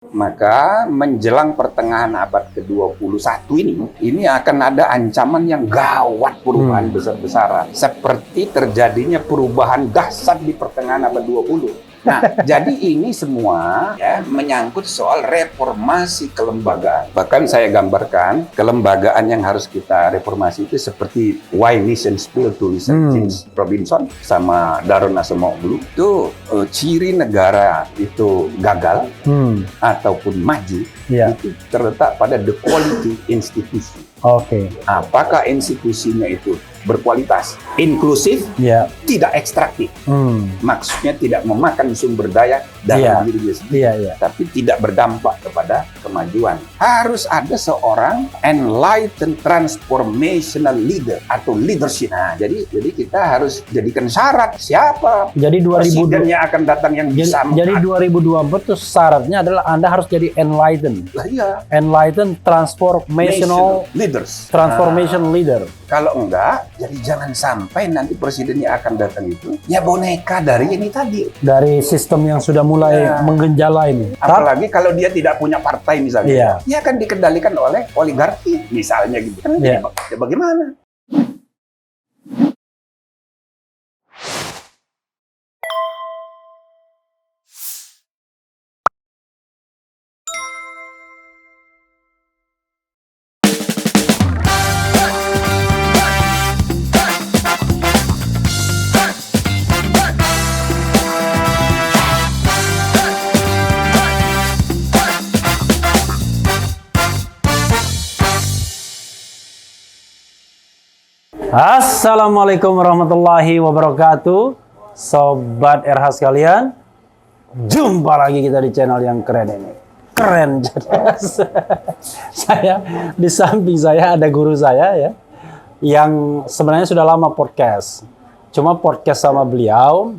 Maka menjelang pertengahan abad ke-21 ini akan ada ancaman yang gawat, perubahan besar-besaran. Seperti terjadinya perubahan dahsyat di pertengahan abad 20. Nah, jadi ini semua ya menyangkut soal reformasi kelembagaan. Bahkan saya gambarkan kelembagaan yang harus kita reformasi itu seperti Why Nations Fail, tulisan James Robinson sama Daron Acemoglu. Itu ciri negara itu gagal ataupun maju itu terletak pada the quality institusi. Apakah institusinya itu berkualitas, inklusif, tidak ekstraktif. Maksudnya tidak memakan sumber daya dalam dirinya sendiri, tapi tidak berdampak kepada kemajuan. Harus ada seorang enlightened transformational leader atau leadership. Nah, jadi kita harus jadikan syarat siapa presidennya akan datang yang bisa. Jadi 2024 itu syaratnya adalah Anda harus jadi enlightened. Enlightened transformational leaders. Transformation leader. Kalau enggak, jadi jangan sampai nanti presidennya akan datang itu ya boneka dari ini tadi. Dari sistem yang sudah mulai menggenjala ini. Apalagi kalau dia tidak punya partai misalnya. Dia akan dikendalikan oleh oligarki misalnya gitu. Kan ya bagaimana? Assalamualaikum warahmatullahi wabarakatuh, Sobat RH sekalian. Jumpa lagi kita di channel yang keren ini. Keren. Saya di samping saya ada guru saya ya, yang sebenarnya sudah lama podcast. Cuma podcast sama beliau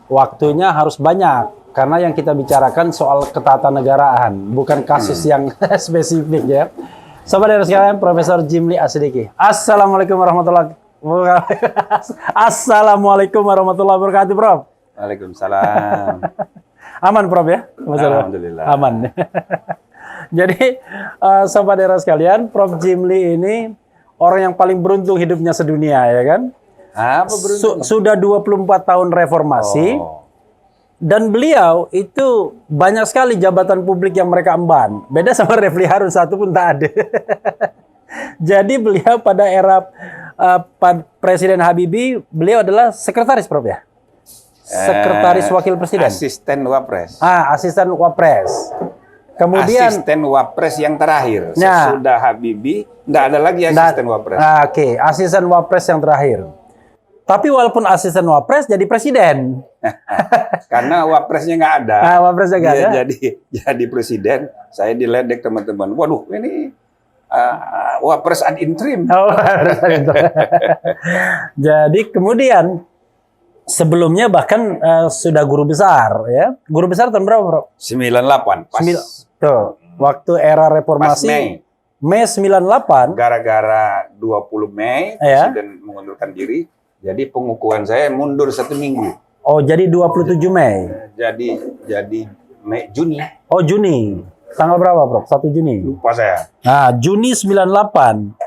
waktunya harus banyak karena yang kita bicarakan soal ketatanegaraan, bukan kasus yang spesifik ya. Sobat dari sekalian, Profesor Jimli Asidiki. Assalamualaikum warahmatullahi wabarakatuh. Assalamualaikum warahmatullahi wabarakatuh, Prof. Waalaikumsalam. Aman, Prof ya? Alhamdulillah. Aman. Jadi, sobat dari sekalian, Prof Jimli ini orang yang paling beruntung hidupnya sedunia, ya kan? Apa beruntung? Sudah 24 tahun reformasi. Dan beliau itu banyak sekali jabatan publik yang mereka emban. Beda sama Refli Harun, satu pun tak ada. Jadi beliau pada era Presiden Habibie, beliau adalah sekretaris, Prof ya? Sekretaris Wakil Presiden. Asisten Wapres. Asisten Wapres. Kemudian asisten Wapres yang terakhir. Sesudah Habibie, tidak ada lagi asisten Wapres. Asisten Wapres yang terakhir. Tapi walaupun asisten Wapres jadi presiden. Karena Wapresnya nggak ada. Wapresnya nggak ada. Jadi presiden, saya diledek teman-teman. Waduh, ini Wapres ad interim. Jadi kemudian sebelumnya bahkan sudah guru besar ya. Guru besar tahun berapa, Bro? 98. Pas. Tuh, waktu era reformasi. Mei 98. Gara-gara 20 Mei presiden mengundurkan diri. Jadi pengukuhan saya mundur 1 minggu. Oh, jadi 27 Mei. Jadi Juni. Oh, Juni. Tanggal berapa, Prof? 1 Juni. Lupa saya. Nah, Juni 98.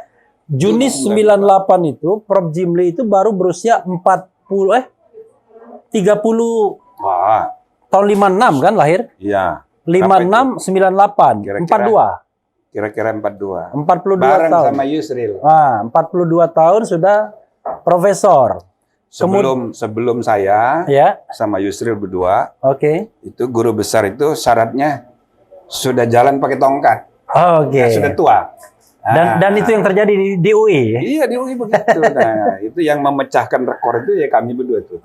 Juni 98 itu Prof Jimli itu baru berusia 30. Wah. Tahun 56 kan lahir? Iya. 56 98. 42. Kira-kira 42. 42 bareng tahun. Sama Yusril. 42 tahun sudah profesor. Sebelum saya sama Yusril berdua, itu guru besar itu syaratnya sudah jalan pakai tongkat. Sudah tua. Dan itu yang terjadi di UI. Iya, di UI begitu. Nah, itu yang memecahkan rekor itu ya kami berdua tuh.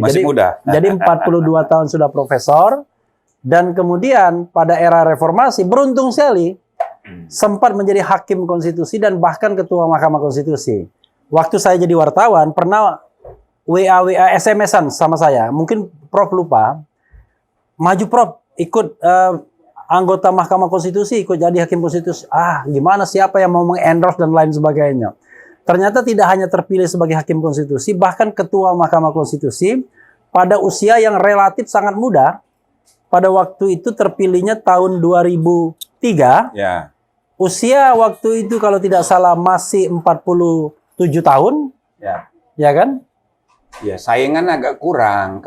Masih muda. Jadi 42 tahun sudah profesor, dan kemudian pada era reformasi beruntung sekali sempat menjadi hakim konstitusi dan bahkan ketua Mahkamah Konstitusi. Waktu saya jadi wartawan, pernah WA SMS-an sama saya. Mungkin Prof lupa. Maju Prof, ikut anggota Mahkamah Konstitusi, ikut jadi hakim konstitusi. Gimana, siapa yang mau mengendorse dan lain sebagainya. Ternyata tidak hanya terpilih sebagai hakim konstitusi, bahkan ketua Mahkamah Konstitusi pada usia yang relatif sangat muda. pada waktu itu terpilihnya tahun 2003. Ya. Usia waktu itu kalau tidak salah masih 47 tahun. Ya. Ya kan? Ya, saingan agak kurang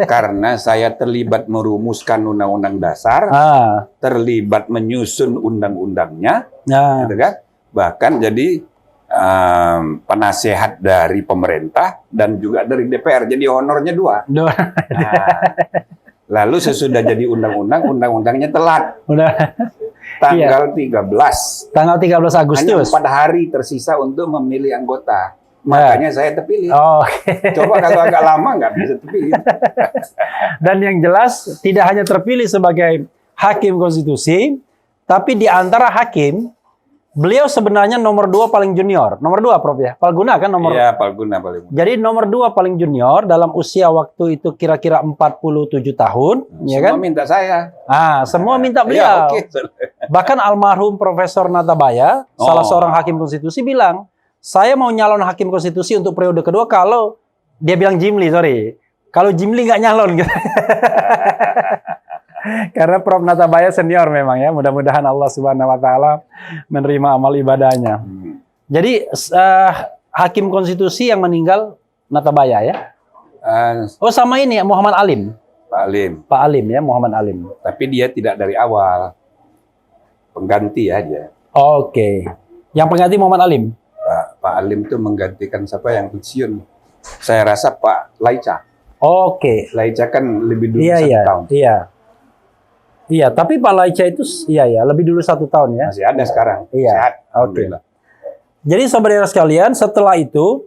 karena saya terlibat merumuskan undang-undang dasar, terlibat menyusun undang-undangnya, gitu kan? Bahkan jadi penasehat dari pemerintah dan juga dari DPR. Jadi honornya dua. Nah, lalu sesudah jadi undang-undang, undang-undangnya telat. Tanggal 13. Tanggal 13 Agustus. Hanya 4 hari tersisa untuk memilih anggota. Makanya saya terpilih. Coba kalau agak lama nggak bisa terpilih. Dan yang jelas tidak hanya terpilih sebagai hakim konstitusi, tapi di antara hakim, beliau sebenarnya nomor 2 paling junior. Nomor 2, Prof ya? Palguna kan nomor? Iya, Palguna paling. Jadi nomor 2 paling junior dalam usia waktu itu kira-kira 47 tahun. Ya kan? Semua minta saya. Semua minta beliau. Bahkan almarhum Profesor Nathabaya, salah seorang hakim konstitusi bilang, saya mau nyalon hakim konstitusi untuk periode kedua kalau dia bilang Jimli, kalau Jimli nggak nyalon gitu. Karena Prof Nathabaya senior memang ya, mudah-mudahan Allah Subhanahu Wa Taala menerima amal ibadahnya. Jadi hakim konstitusi yang meninggal Nathabaya ya. Sama ini Muhammad Alim. Pak Alim ya, Muhammad Alim. Tapi dia tidak dari awal, pengganti aja. Yang pengganti Muhammad Alim. Pak Alim itu menggantikan siapa yang pensiun? Saya rasa Pak Laica. Laica kan lebih dulu 1 tahun. Iya, tapi Pak Laica itu lebih dulu 1 tahun ya. Masih ada sekarang. Sehat. Alhamdulillah. Jadi saudara sekalian, setelah itu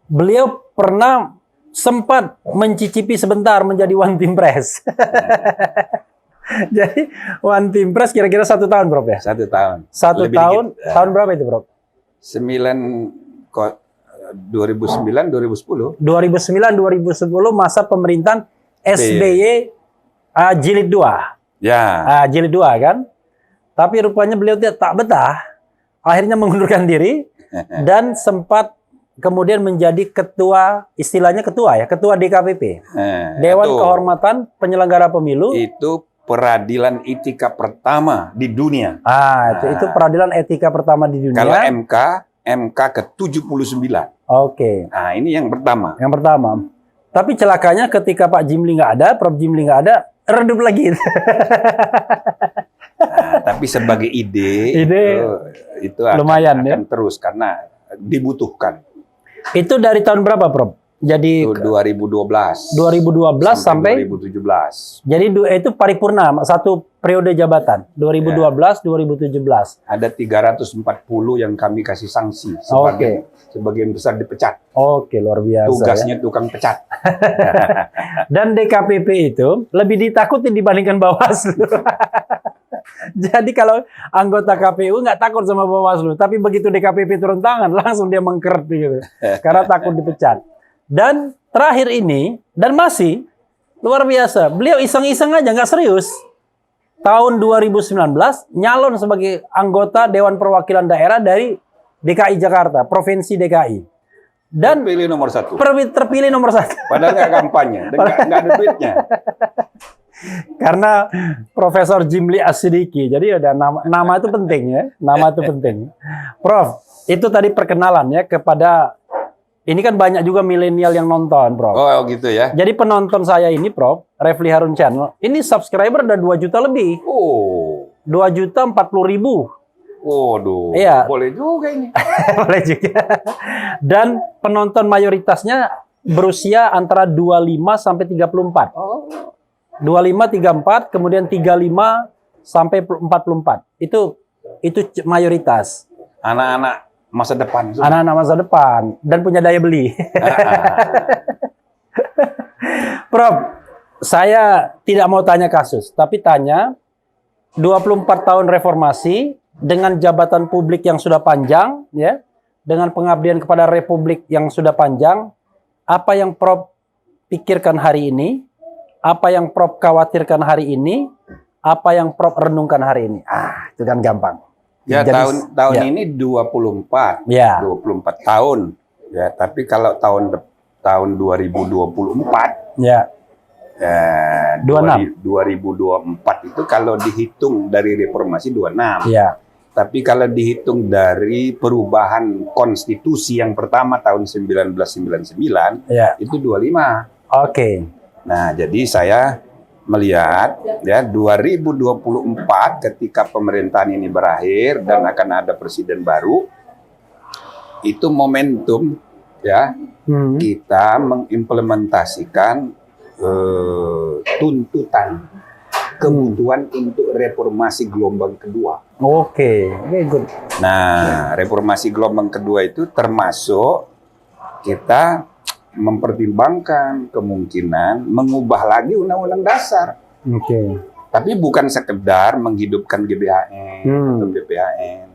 beliau pernah sempat mencicipi sebentar menjadi One Team Press. Jadi One Team Press kira-kira 1 tahun, Prof ya? 1 tahun. 1 tahun. Tahun berapa itu, Prof? 2009 2010 masa pemerintahan SBY jilid 2. Jilid 2 kan. Tapi rupanya beliau tak betah, akhirnya mengundurkan diri dan sempat kemudian menjadi ketua, istilahnya ketua DKPP, Dewan Kehormatan Penyelenggara Pemilu. Itu peradilan etika pertama di dunia. Itu peradilan etika pertama di dunia. Kalau MK ke-79. Nah, ini yang pertama. Tapi celakanya ketika Pak Jimli nggak ada, Prof Jimli nggak ada, redup lagi. Tapi sebagai ide itu lumayan akan terus karena dibutuhkan. Itu dari tahun berapa, Prof? Jadi 2012 sampai 2017. Jadi itu paripurna, 1 periode jabatan 2012-2017. Ada 340 yang kami kasih sanksi. Sebagian besar dipecat. Luar biasa. Tugasnya tukang pecat. Dan DKPP itu lebih ditakuti dibandingkan Bawaslu. Jadi kalau anggota KPU nggak takut sama Bawaslu, tapi begitu DKPP turun tangan langsung dia mengkeret gitu, karena takut dipecat. Dan terakhir ini, dan masih luar biasa, beliau iseng-iseng aja, nggak serius. Tahun 2019 nyalon sebagai anggota Dewan Perwakilan Daerah dari DKI Jakarta, Provinsi DKI. Dan terpilih nomor 1. Terpilih nomor 1. Padahal nggak kampanye, nggak ada duitnya. Karena Profesor Jimli As-Sidiki. Jadi ada nama itu penting ya. Nama itu penting. Prof, itu tadi perkenalan ya kepada, ini kan banyak juga milenial yang nonton, Prof. Gitu ya. Jadi penonton saya ini, Prof, Refli Harun Channel, ini subscriber udah 2 juta lebih. 2.040.000. Waduh, boleh juga ini. Boleh juga. Dan penonton mayoritasnya berusia antara 25 sampai 34. 25, 34, kemudian 35 sampai 44. Itu mayoritas. Anak-anak masa depan. Anak-anak masa depan dan punya daya beli. Prof, saya tidak mau tanya kasus, tapi tanya 24 tahun reformasi dengan jabatan publik yang sudah panjang, ya, dengan pengabdian kepada Republik yang sudah panjang, apa yang Prof pikirkan hari ini, apa yang Prof khawatirkan hari ini, apa yang Prof renungkan hari ini? Itu kan gampang. Ya, jadi, tahun ini 24, 24 tahun. Ya, tapi kalau tahun 2024, 2024 itu kalau dihitung dari reformasi 26. Ya. Tapi kalau dihitung dari perubahan konstitusi yang pertama tahun 1999, Ya. itu 25. Oke. Nah, jadi saya melihat ya 2024 ketika pemerintahan ini berakhir dan akan ada presiden baru, itu momentum ya kita mengimplementasikan tuntutan kebutuhan untuk reformasi gelombang kedua. Oke, good. Nah, reformasi gelombang kedua itu termasuk kita mempertimbangkan kemungkinan mengubah lagi Undang-Undang Dasar. Oke. Tapi bukan sekedar menghidupkan GBHN atau BPHN.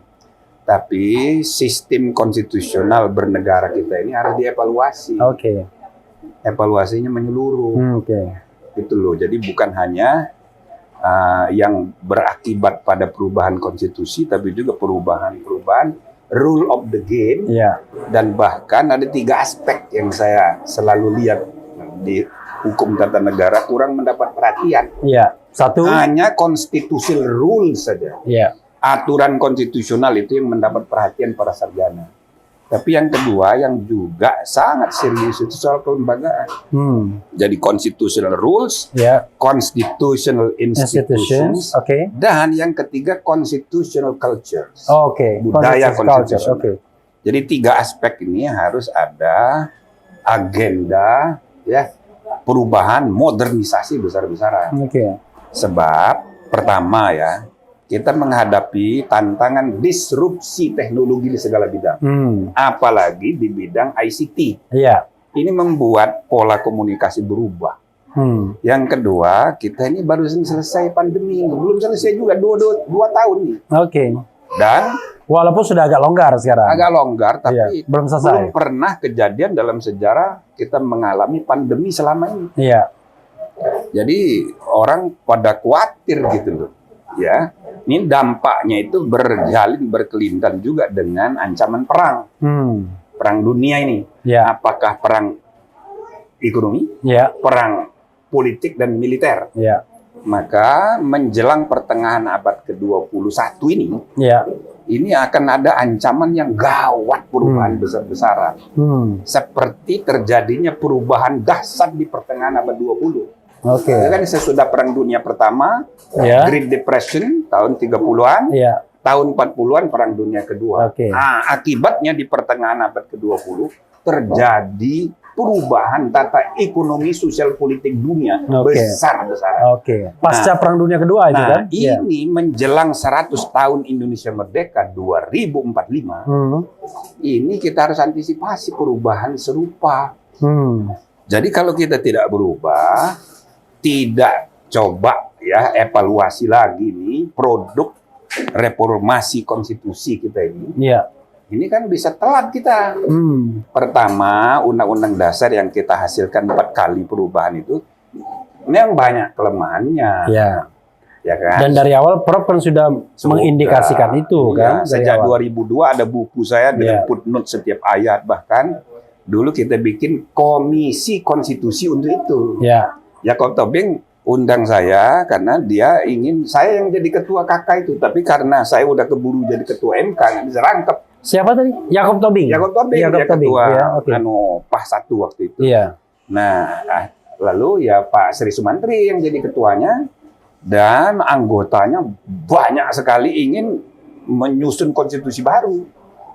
Tapi sistem konstitusional bernegara kita ini harus dievaluasi. Oke. Evaluasinya menyeluruh. Oke. Gitu loh. Jadi bukan hanya yang berakibat pada perubahan konstitusi, tapi juga perubahan rule of the game. Ya. Dan bahkan ada 3 aspek yang saya selalu lihat di hukum tata negara kurang mendapat perhatian. Ya. Satu. Hanya constitutional rules saja. Ya. Aturan konstitusional itu yang mendapat perhatian para sarjana. Tapi yang kedua yang juga sangat serius itu soal kelembagaan. Jadi constitutional rules, Ya. constitutional institutions, Oke. dan yang ketiga constitutional cultures. Oke. Budaya Culture. konstitusional. Oke. Jadi 3 aspek ini harus ada agenda ya perubahan modernisasi besar-besaran. Oke. Sebab pertama ya kita menghadapi tantangan disrupsi teknologi di segala bidang. Apalagi di bidang ICT. Iya. Ini membuat pola komunikasi berubah. Yang kedua, kita ini baru selesai pandemi. Belum selesai juga, 2 tahun nih. Oke. Dan Walaupun sudah agak longgar sekarang. agak longgar, tapi Iya, belum selesai. pernah kejadian dalam sejarah kita mengalami pandemi selama ini. Iya. Jadi orang pada khawatir gitu loh. Ya, ini dampaknya itu berkelindan juga dengan ancaman perang. Perang dunia ini. Ya. Apakah perang ekonomi, Ya. perang politik dan militer. Ya. Maka menjelang pertengahan abad ke-21 Ya. ini akan ada ancaman yang gawat perubahan besar-besaran. Seperti terjadinya perubahan dahsyat di pertengahan abad 20. Oke. Ya kan sesudah Perang Dunia Pertama, Ya. Great Depression tahun 30-an, Ya. tahun 40-an Perang Dunia Kedua. Oke. Nah, akibatnya di pertengahan abad ke-20 terjadi perubahan tata ekonomi sosial politik dunia Oke. besar-besaran. Oke. Pasca Perang Dunia Kedua itu Nah, kan? Iya. ini menjelang 100 tahun Indonesia Merdeka 2045, ini kita harus antisipasi perubahan serupa. Jadi kalau kita tidak berubah, tidak coba ya evaluasi lagi nih produk reformasi konstitusi kita ini kan bisa telat kita. Pertama, undang-undang dasar yang kita hasilkan 4 kali perubahan itu memang banyak kelemahannya. Ya. Ya kan? Dan dari awal Prof kan sudah mengindikasikan itu kan? Dari Sejak awal. 2002 ada buku saya dengan footnote setiap ayat, bahkan dulu kita bikin komisi konstitusi untuk itu. Ya. Yakob Tobing undang saya karena dia ingin saya yang jadi ketua KK itu, tapi karena saya udah keburu jadi ketua MK nggak bisa rangkep. Siapa tadi? Yakob Tobing. Yakob Tobing Yakob dia Tobing. ketua Ya, oke. PAH 1 waktu itu. Iya. Nah, lalu ya Pak Sri Sumantri yang jadi ketuanya dan anggotanya banyak sekali ingin menyusun konstitusi baru.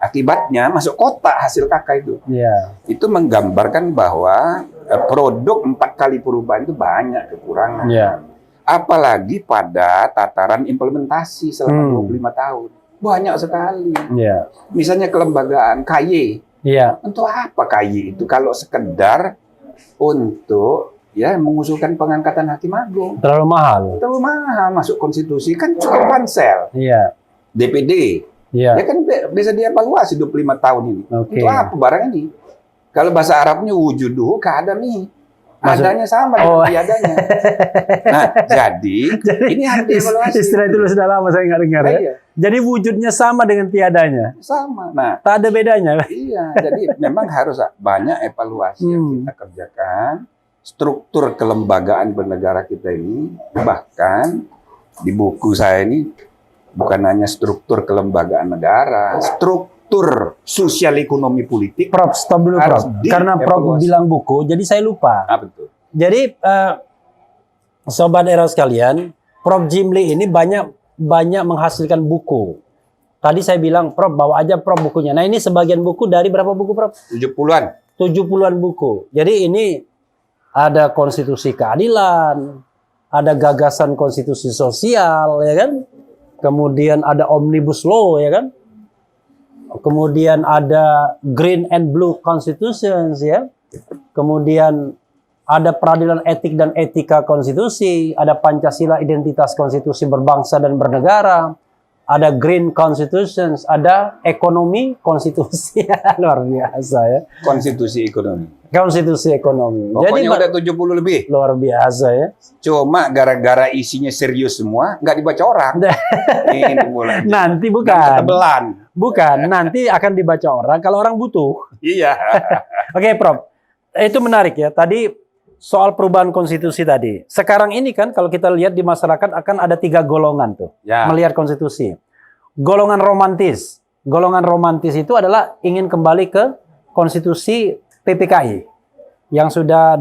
Akibatnya masuk kotak hasil KK itu. Iya. Itu menggambarkan bahwa produk 4 kali perubahan itu banyak kekurangan. Iya. Apalagi pada tataran implementasi selama 25 tahun. Banyak sekali. Iya. Misalnya kelembagaan KY. Iya. Untuk apa KY itu kalau sekedar untuk ya mengusulkan pengangkatan hakim agung? Terlalu mahal. Terlalu mahal masuk konstitusi kan cukup pansel. Iya. DPD. Iya. Ya kan bisa dievaluasi 25 tahun ini. Oke. Untuk apa barang ini? Kalau bahasa Arabnya wujuduhu ka'adami. Adanya sama dengan tiadanya. Nah, jadi ini harus dievaluasi. Istilah itu sudah lama saya nggak dengar ya. Iya. Jadi wujudnya sama dengan tiadanya. Sama. Nah, Tak ada bedanya. iya. Jadi memang harus banyak evaluasi yang kita kerjakan struktur kelembagaan bernegara kita ini, bahkan di buku saya ini bukan hanya struktur kelembagaan negara, struktur sosial ekonomi politik. Prof, stop dulu harus Prof. Karena Prof bilang buku, jadi saya lupa. Betul. Jadi sobat era sekalian, Prof Jimli ini banyak menghasilkan buku. Tadi saya bilang, Prof bawa aja Prof bukunya. Nah ini sebagian buku dari berapa buku Prof? 70-an. 70-an buku. Jadi ini ada konstitusi keadilan, ada gagasan konstitusi sosial, ya kan? Kemudian ada omnibus law, ya kan? Kemudian ada green and blue constitutions, ya. Kemudian ada peradilan etik dan etika konstitusi, ada Pancasila identitas konstitusi berbangsa dan bernegara, ada green constitutions, ada ekonomi konstitusi. Luar biasa ya. Konstitusi ekonomi. Konstitusi ekonomi. Pokoknya Jadi udah 70 lebih. luar biasa ya. Cuma gara-gara isinya serius semua, nggak dibaca orang. Ini mulai. Nanti Dan bukan. ketebelan. Bukan, nanti akan dibaca orang kalau orang butuh. Iya. Oke, Prof. Itu menarik ya. Tadi soal perubahan konstitusi tadi. Sekarang ini kan kalau kita lihat di masyarakat akan ada 3 golongan tuh Ya. melihat konstitusi. Golongan romantis. Golongan romantis itu adalah ingin kembali ke konstitusi PPKI yang sudah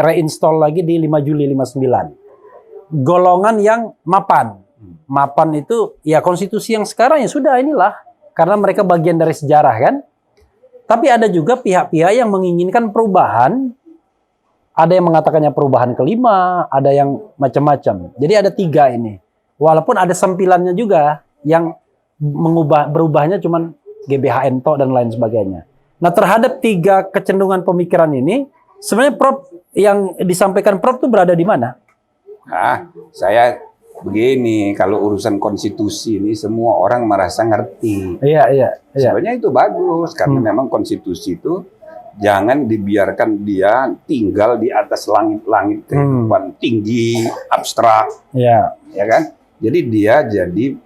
reinstall lagi di 5 Juli 59. Golongan yang mapan. Mapan itu ya konstitusi yang sekarang ya sudah inilah karena mereka bagian dari sejarah kan. Tapi ada juga pihak-pihak yang menginginkan perubahan. Ada yang mengatakannya perubahan kelima, ada yang macam-macam. Jadi ada 3 ini. Walaupun ada sempilannya juga yang berubahnya cuman GBHN dan lain sebagainya. Nah, terhadap 3 kecenderungan pemikiran ini, sebenarnya Prof yang disampaikan Prof itu berada di mana? Saya begini, kalau urusan konstitusi ini semua orang merasa ngerti. Iya. Sebenarnya itu bagus karena memang konstitusi itu jangan dibiarkan dia tinggal di atas langit-langit kehidupan tinggi, abstrak, Iya. ya kan? Jadi dia jadi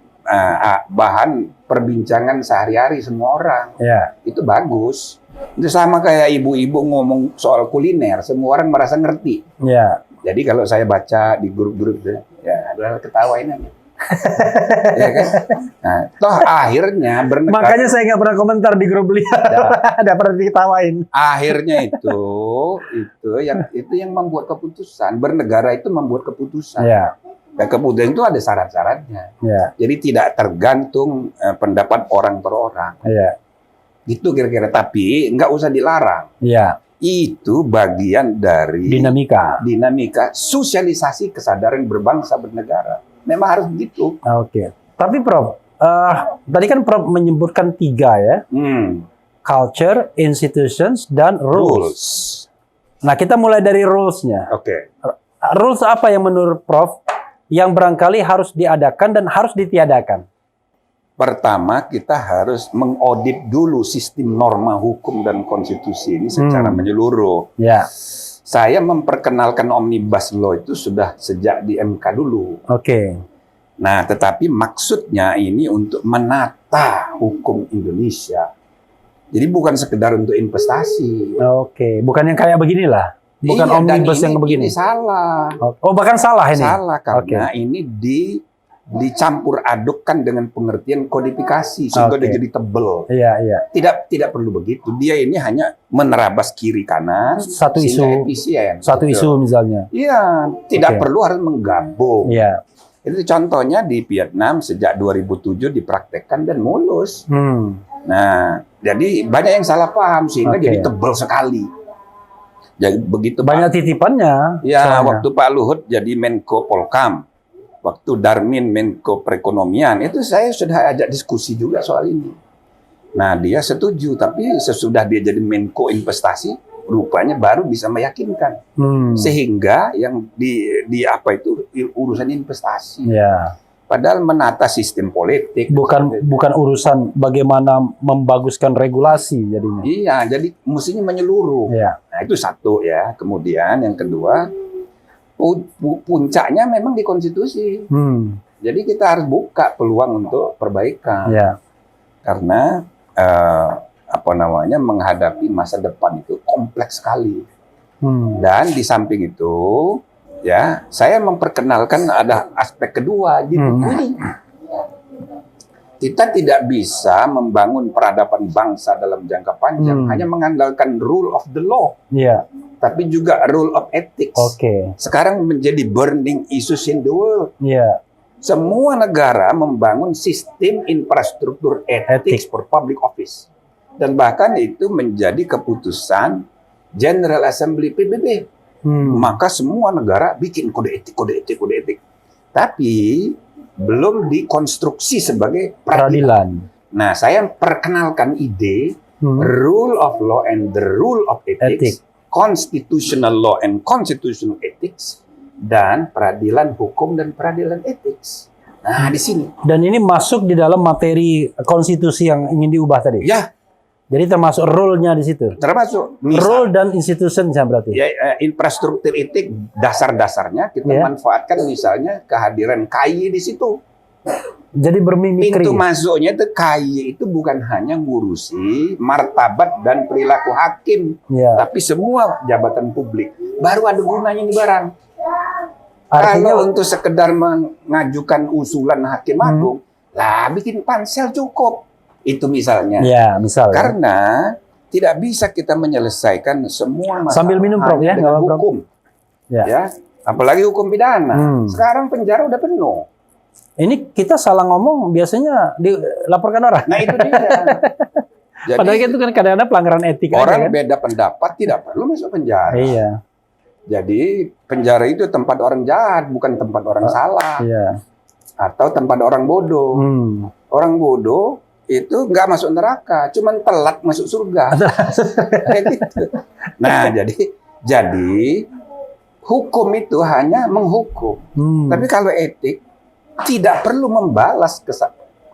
bahan perbincangan sehari-hari semua orang. Iya. Itu bagus. Itu sama kayak ibu-ibu ngomong soal kuliner, semua orang merasa ngerti. Iya. Jadi kalau saya baca di grup-grup, ya adalah ketawain aja. Ya kan? Nah, toh akhirnya Makanya saya nggak pernah komentar di grup beliau. Ada pernah diketawain. akhirnya itu yang membuat keputusan. Bernegara itu membuat keputusan. Iya. Dan keputusan itu ada syarat-syaratnya. Iya. Jadi tidak tergantung pendapat orang per orang. Iya. Gitu kira-kira. Tapi nggak usah dilarang. Iya. Itu bagian dari dinamika sosialisasi kesadaran berbangsa bernegara. Memang harus begitu. Oke. Tapi Prof, tadi kan Prof menyebutkan 3 ya. Culture, institutions, dan rules. Nah, kita mulai dari rules-nya. Oke. Rules apa yang menurut Prof yang barangkali harus diadakan dan harus ditiadakan? Pertama, kita harus mengaudit dulu sistem norma hukum dan konstitusi ini secara menyeluruh. Ya. Saya memperkenalkan Omnibus Law itu sudah sejak di MK dulu. Oke. Nah, tetapi maksudnya ini untuk menata hukum Indonesia. Jadi bukan sekedar untuk investasi. Oke. Bukan yang kayak beginilah. Bukan omnibus yang begini. Ini salah. Oh, bahkan salah ini. Salah karena ini dicampur adukkan dengan pengertian kodifikasi sehingga dia jadi tebel. Iya. Tidak perlu begitu. Dia ini hanya menerabas kiri kanan satu isu. Efisien. Satu isu misalnya. Iya, tidak perlu harus menggabung. Iya. Itu contohnya di Vietnam sejak 2007 dipraktekkan dan mulus. Nah, jadi banyak yang salah paham sehingga jadi tebel sekali. Jadi begitu banyak titipannya. Ya, waktu Pak Luhut jadi Menko Polkam, waktu Darmin Menko Perekonomian, itu saya sudah ajak diskusi juga soal ini. Nah, dia setuju, tapi sesudah dia jadi Menko Investasi, rupanya baru bisa meyakinkan. Sehingga yang di apa itu urusan investasi. Ya. Padahal menata sistem politik bukan urusan bagaimana membaguskan regulasi jadinya. Iya, jadi mestinya menyeluruh. Iya. Nah, itu satu ya. Kemudian yang kedua, puncaknya memang di konstitusi. Jadi kita harus buka peluang untuk perbaikan. Iya. Karena menghadapi masa depan itu kompleks sekali. Dan di samping itu, ya, saya memperkenalkan ada aspek kedua di buku ini. Kita tidak bisa membangun peradaban bangsa dalam jangka panjang hanya mengandalkan rule of the law, tapi juga rule of ethics. Sekarang menjadi burning issues in the world. Semua negara membangun sistem infrastruktur ethics for public office. Dan bahkan itu menjadi keputusan General Assembly PBB. Maka semua negara bikin kode etik. Tapi belum dikonstruksi sebagai peradilan. Nah, saya perkenalkan ide rule of law and the rule of ethics, constitutional law and constitutional ethics, dan peradilan hukum dan peradilan ethics. Nah, di sini. Dan ini masuk di dalam materi konstitusi yang ingin diubah tadi? Ya. Jadi termasuk role-nya di situ? Termasuk. Role dan institution-nya berarti? Ya, infrastruktur etik, dasar-dasarnya kita manfaatkan misalnya kehadiran KY di situ. Jadi bermimikri. Pintu masuknya itu KY itu bukan hanya ngurusi martabat dan perilaku hakim, tapi semua jabatan publik. Baru ada gunanya ini barang. Artinya kalau untuk sekedar mengajukan usulan hakim agung, lah bikin pansel cukup. Itu misalnya. Misalnya. Karena tidak bisa kita menyelesaikan semua masalah sambil minum Prof ya, dengan hukum. Ya, apalagi hukum pidana. Sekarang penjara udah penuh. Ini kita salah ngomong biasanya dilaporkan orang. Nah, itu dia. Jadi, padahal itu kan kadang-kadang pelanggaran etik. Orang kan? beda pendapat tidak perlu masuk penjara. Iya. Jadi penjara itu tempat orang jahat, bukan tempat orang salah. Iya. Atau tempat orang bodoh. Orang bodoh itu nggak masuk neraka, cuman telat masuk surga. Kayak gitu. Nah, jadi hukum itu hanya menghukum. Tapi kalau etik tidak perlu membalas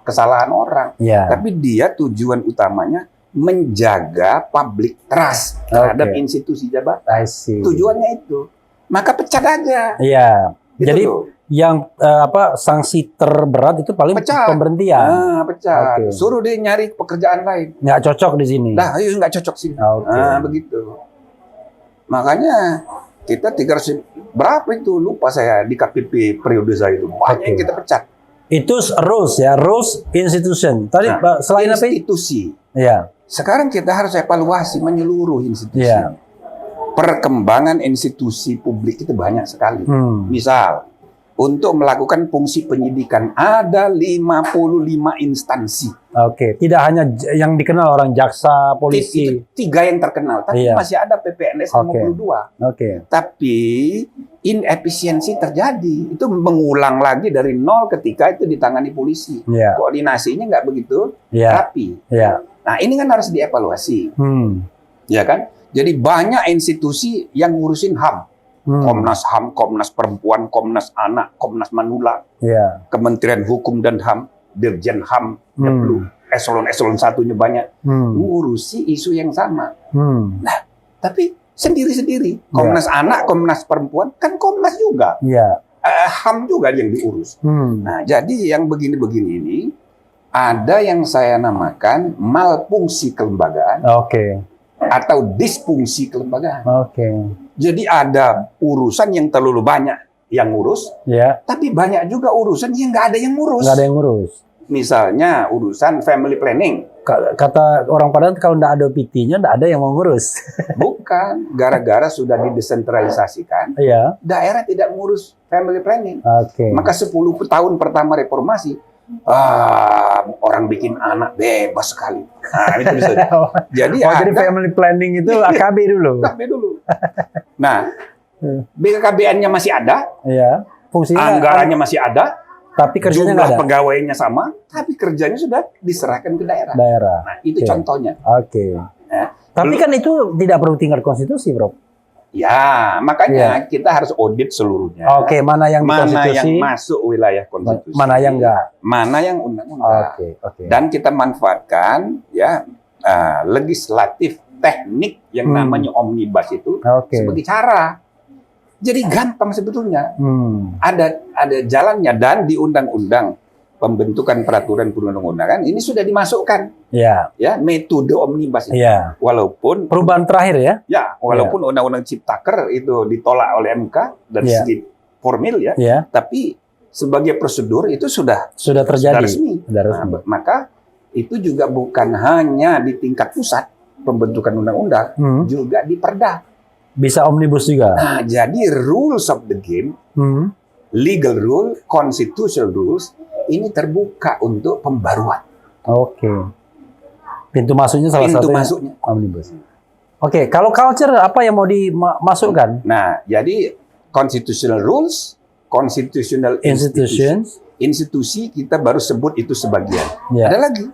kesalahan orang. Tapi dia tujuan utamanya menjaga public trust terhadap institusi jabatan. Tujuannya itu. Maka pecat aja. Iya. Gitu Jadi loh. yang sanksi terberat itu paling pemberhentian. Pecat. Suruh dia nyari pekerjaan lain. Nggak cocok di sini. Nah, ayo nggak cocok sini. Begitu. Makanya kita 300 berapa itu lupa saya di KPP periode saya itu banyak yang kita pecat. Itu rules ya, rules institution. Tadi selain apa? Institusi. Iya. Sekarang kita harus evaluasi menyeluruh institusi. Perkembangan institusi publik itu banyak sekali. Misal, untuk melakukan fungsi penyidikan ada 55 instansi. Tidak hanya yang dikenal orang jaksa, polisi. Itu 3 yang terkenal, tapi masih ada PPNS 52. Tapi inefisiensi terjadi. Itu mengulang lagi dari nol ketika itu ditangani polisi. Koordinasinya nggak begitu rapi. Nah, ini kan harus dievaluasi. Ya kan? Jadi banyak institusi yang ngurusin HAM. Komnas HAM, Komnas Perempuan, Komnas Anak, Komnas Manula, Kementerian Hukum dan HAM, Dirjen HAM, Deplu, eselon 1-nya banyak, ngurusi isu yang sama. Nah, tapi sendiri-sendiri. Komnas Anak, Komnas Perempuan, kan Komnas juga. HAM juga yang diurus. Nah, jadi yang begini-begini ini, ada yang saya namakan malfungsi kelembagaan. Atau disfungsi kelembagaan. Jadi ada urusan yang terlalu banyak yang ngurus, tapi banyak juga urusan yang nggak ada yang ngurus. Misalnya urusan family planning. Kata orang Padang kalau nggak ada PT-nya, nggak ada yang mau ngurus. Bukan, gara-gara sudah didesentralisasikan, daerah tidak ngurus family planning. Maka 10 tahun pertama reformasi, orang bikin anak bebas sekali. Nah, itu bisa. Jadi family planning itu AKB dulu. AKB dulu. Nah, BKKBN-nya masih ada, fungsinya anggarannya masih ada, tapi kerjanya nggak ada. Pegawainya sama, tapi kerjanya sudah diserahkan ke daerah. Nah, itu contohnya. Tapi kan itu tidak perlu tingkat konstitusi, Bro. Ya, makanya kita harus audit seluruhnya. Mana yang konstitusi, masuk wilayah konstitusi, mana yang enggak, mana yang undang-undang. Dan kita manfaatkan legislatif teknik yang namanya omnibus itu sebagai cara. Jadi gampang sebetulnya. Ada jalannya, dan di undang-undang pembentukan peraturan perundang-undangan ini sudah dimasukkan Ya. ya metode omnibus itu. Ya. Walaupun Perubahan terakhir ya. walaupun undang-undang Ciptaker itu ditolak oleh MK dari Ya. segi formil ya, Ya. tapi sebagai prosedur itu sudah Sudah resmi. Sudah resmi. Nah, maka itu juga bukan hanya di tingkat pusat pembentukan undang-undang, juga di Perda. Bisa omnibus juga. Nah, jadi rules of the game, legal rule, constitutional rules ini terbuka untuk pembaruan. Oke. Pintu masuknya salah Pintu satunya masuknya. omnibus. Oke, kalau culture apa yang mau dimasukkan? Nah, jadi constitutional rules, constitutional Institutions. institusi kita baru sebut itu sebagian. Ya. Ada lagi.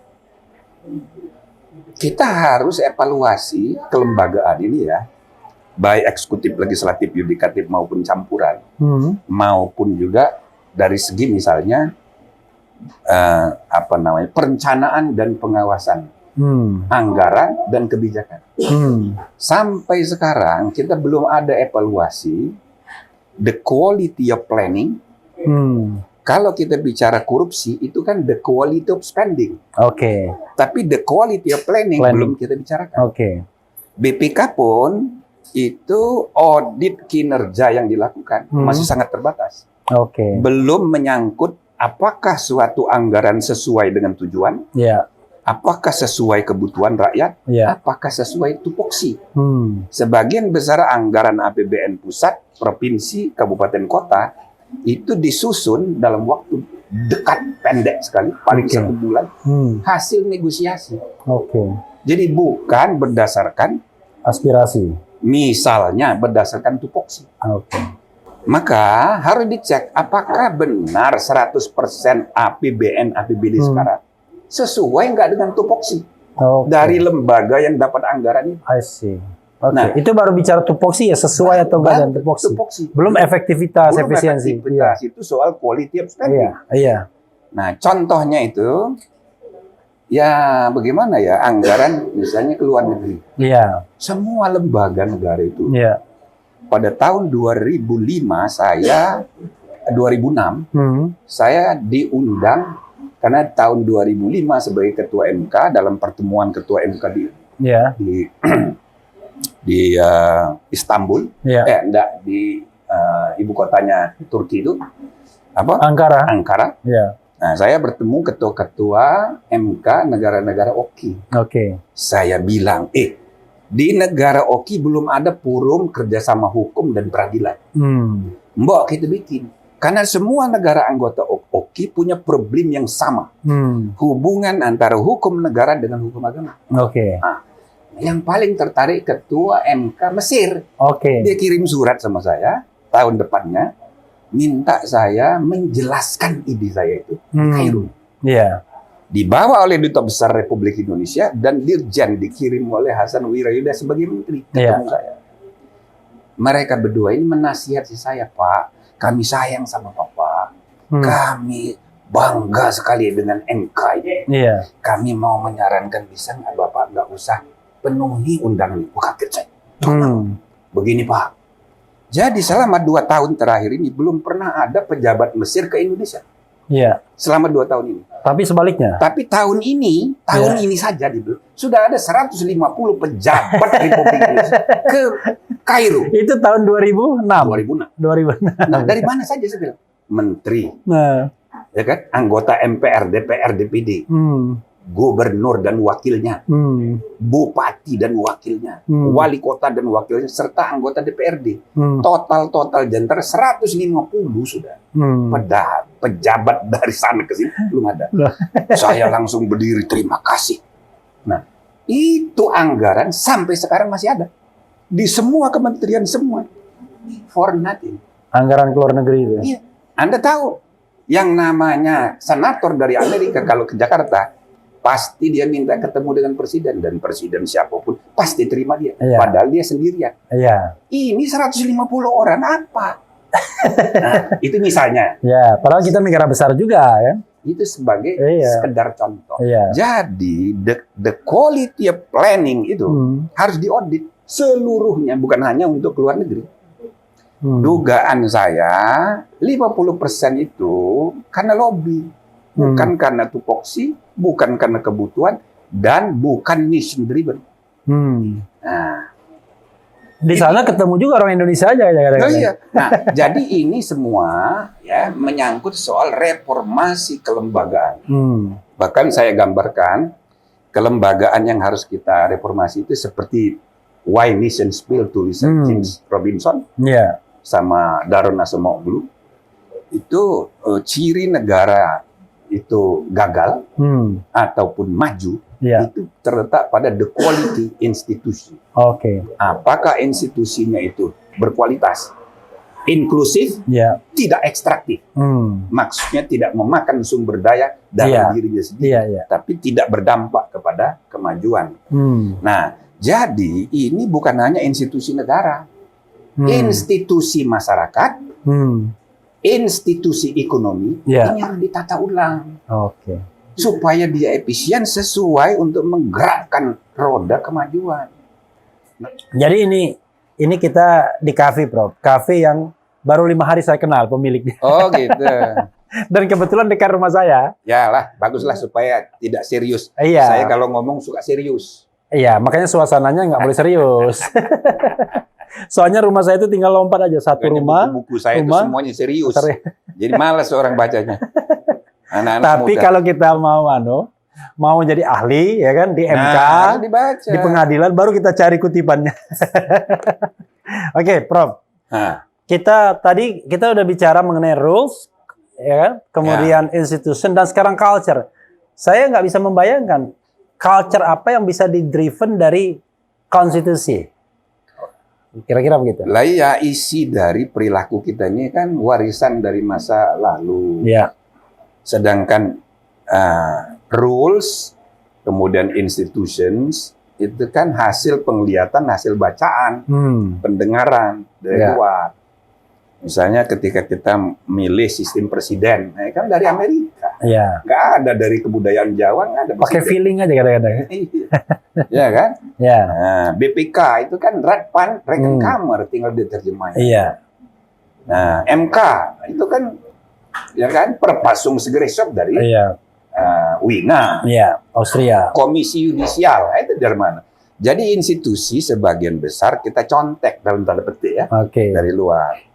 Kita harus evaluasi kelembagaan ini ya, baik eksekutif, legislatif, yudikatif maupun campuran, maupun juga dari segi misalnya perencanaan dan pengawasan, anggaran dan kebijakan. Sampai sekarang kita belum ada evaluasi the quality of planning. Kalau kita bicara korupsi, itu kan the quality of spending. Oke. Tapi the quality of planning belum kita bicarakan. Oke. BPK pun itu audit kinerja yang dilakukan masih sangat terbatas. Oke. Belum menyangkut apakah suatu anggaran sesuai dengan tujuan, Ya. apakah sesuai kebutuhan rakyat, Ya. apakah sesuai tupoksi. Sebagian Sebagian besar anggaran APBN pusat, provinsi, kabupaten, kota itu disusun dalam waktu dekat, pendek sekali, paling 1 bulan, hasil negosiasi. Oke. Jadi bukan berdasarkan, Aspirasi. misalnya berdasarkan tupoksi. Oke. Maka harus dicek apakah benar 100% APBN APBD sekarang sesuai nggak dengan tupoksi Oke. dari lembaga yang dapat anggaran itu. I see. Oke. Nah, itu baru bicara tupoksi ya, sesuai atau enggak dengan tupoksi. Tupoksi. Belum efektivitas, Belum efisiensi. efektivitas, itu soal quality of spending. Iya. Iya. Nah, contohnya itu, ya bagaimana ya, anggaran misalnya ke luar negeri. Iya. Semua lembaga negara itu, Iya. pada tahun 2005, 2006, saya diundang, karena tahun 2005 sebagai ketua MK, dalam pertemuan ketua MK Iya. di Istanbul, Iya. enggak, di ibu kotanya Turki itu, Ankara. Iya. Nah, saya bertemu ketua-ketua MK negara-negara OKI. Oke. Saya bilang, di negara OKI belum ada forum kerjasama hukum dan peradilan. Mbok kita bikin. Karena semua negara anggota OKI punya problem yang sama. Hubungan antara hukum negara dengan hukum agama. Oke. Nah, yang paling tertarik ketua MK Mesir. Oke. Dia kirim surat sama saya tahun depannya, minta saya menjelaskan ide saya itu di Kairo. Iya. Dibawa oleh Duta Besar Republik Indonesia dan Dirjen, dikirim oleh Hasan Wirayuda sebagai menteri ketemu saya. Mereka berdua ini menasihati saya, Pak, kami sayang sama Bapak. Kami bangga sekali dengan MK ini. Iya. Kami mau menyarankan, bisa nggak Bapak nggak usah penuhi undangan itu. Kaget saya. Begini Pak, jadi selama 2 tahun terakhir ini belum pernah ada pejabat Mesir ke Indonesia. Iya. Selama 2 tahun ini. Tapi sebaliknya. Tapi tahun ini saja sudah ada 150 pejabat Republik Indonesia ke Kairo. Itu tahun 2006. 2006. Nah, dari mana saja saya bilang? Menteri, Nah. ya kan? Anggota MPR, DPR, DPD, gubernur dan wakilnya, bupati dan wakilnya, wali kota dan wakilnya, serta anggota DPRD. Total jantara 150 sudah. Pejabat dari sana ke sini belum ada. Saya langsung berdiri, terima kasih. Nah, itu anggaran sampai sekarang masih ada di semua kementerian semua. For nothing. Anggaran keluar negeri itu. Iya. Anda tahu yang namanya senator dari Amerika kalau ke Jakarta, pasti dia minta ketemu dengan presiden, dan presiden siapapun pasti terima dia. Iya. Padahal dia sendirian. Iya. Ini 150 orang apa? Nah, itu misalnya. Ya, padahal kita negara besar juga ya. Itu sebagai sekedar contoh. Iya. Jadi the quality of planning itu harus diaudit seluruhnya, bukan hanya untuk luar negeri. Dugaan saya 50% itu karena lobby. bukan karena tupoksi, bukan karena kebutuhan, dan bukan mission driven. Nah, Di sana ketemu juga orang Indonesia aja kadang-kadang. oh iya. Nah, jadi ini semua ya menyangkut soal reformasi kelembagaan. Bahkan saya gambarkan kelembagaan yang harus kita reformasi itu seperti Why Nations Fail tulisan James Robinson sama Daron Acemoglu. Itu ciri negara itu gagal ataupun maju itu terletak pada the quality institusi. Apakah institusinya itu berkualitas, inklusif, tidak ekstraktif. Maksudnya tidak memakan sumber daya dalam dirinya sendiri, tapi tidak berdampak kepada kemajuan. Nah, jadi ini bukan hanya institusi negara, institusi masyarakat, institusi ekonomi, ini harus ditata ulang. Supaya dia efisien sesuai untuk menggerakkan roda kemajuan. Jadi ini kita di kafe, Prof. Kafe yang baru 5 hari saya kenal pemiliknya. Oh gitu. Dan kebetulan dekat rumah saya. Yalah, baguslah supaya tidak serius. Saya kalau ngomong suka serius. Iya, makanya suasananya nggak boleh serius. Soalnya rumah saya itu tinggal lompat aja satu rumah. Buku saya itu semuanya serius. Jadi malas orang bacanya. Anak-anak Tapi muda. kalau kita mau jadi ahli ya kan di MK, dibaca. di pengadilan baru kita cari kutipannya. Oke, Prof. Kita udah bicara mengenai rules, ya kan? Kemudian institution dan sekarang culture. Saya nggak bisa membayangkan culture apa yang bisa di-driven dari konstitusi. Kira-kira begitu. Lah ya, isi dari perilaku kita ini kan warisan dari masa lalu. Sedangkan rules, kemudian institutions, itu kan hasil penglihatan, hasil bacaan, pendengaran dari luar. Misalnya ketika kita milih sistem presiden, kan dari Amerika. Nggak ada dari kebudayaan Jawa, nggak ada. Pakai feeling aja kadang-kadang. Iya kan? Nah, BPK itu kan Rekenkamer, tinggal diterjemahin. Nah, MK itu kan ya kan Verfassungsgerichtshof dari Wina, Austria. Komisi Yudisial, itu dari mana? Jadi institusi sebagian besar kita contek dalam tanda petik ya, dari luar.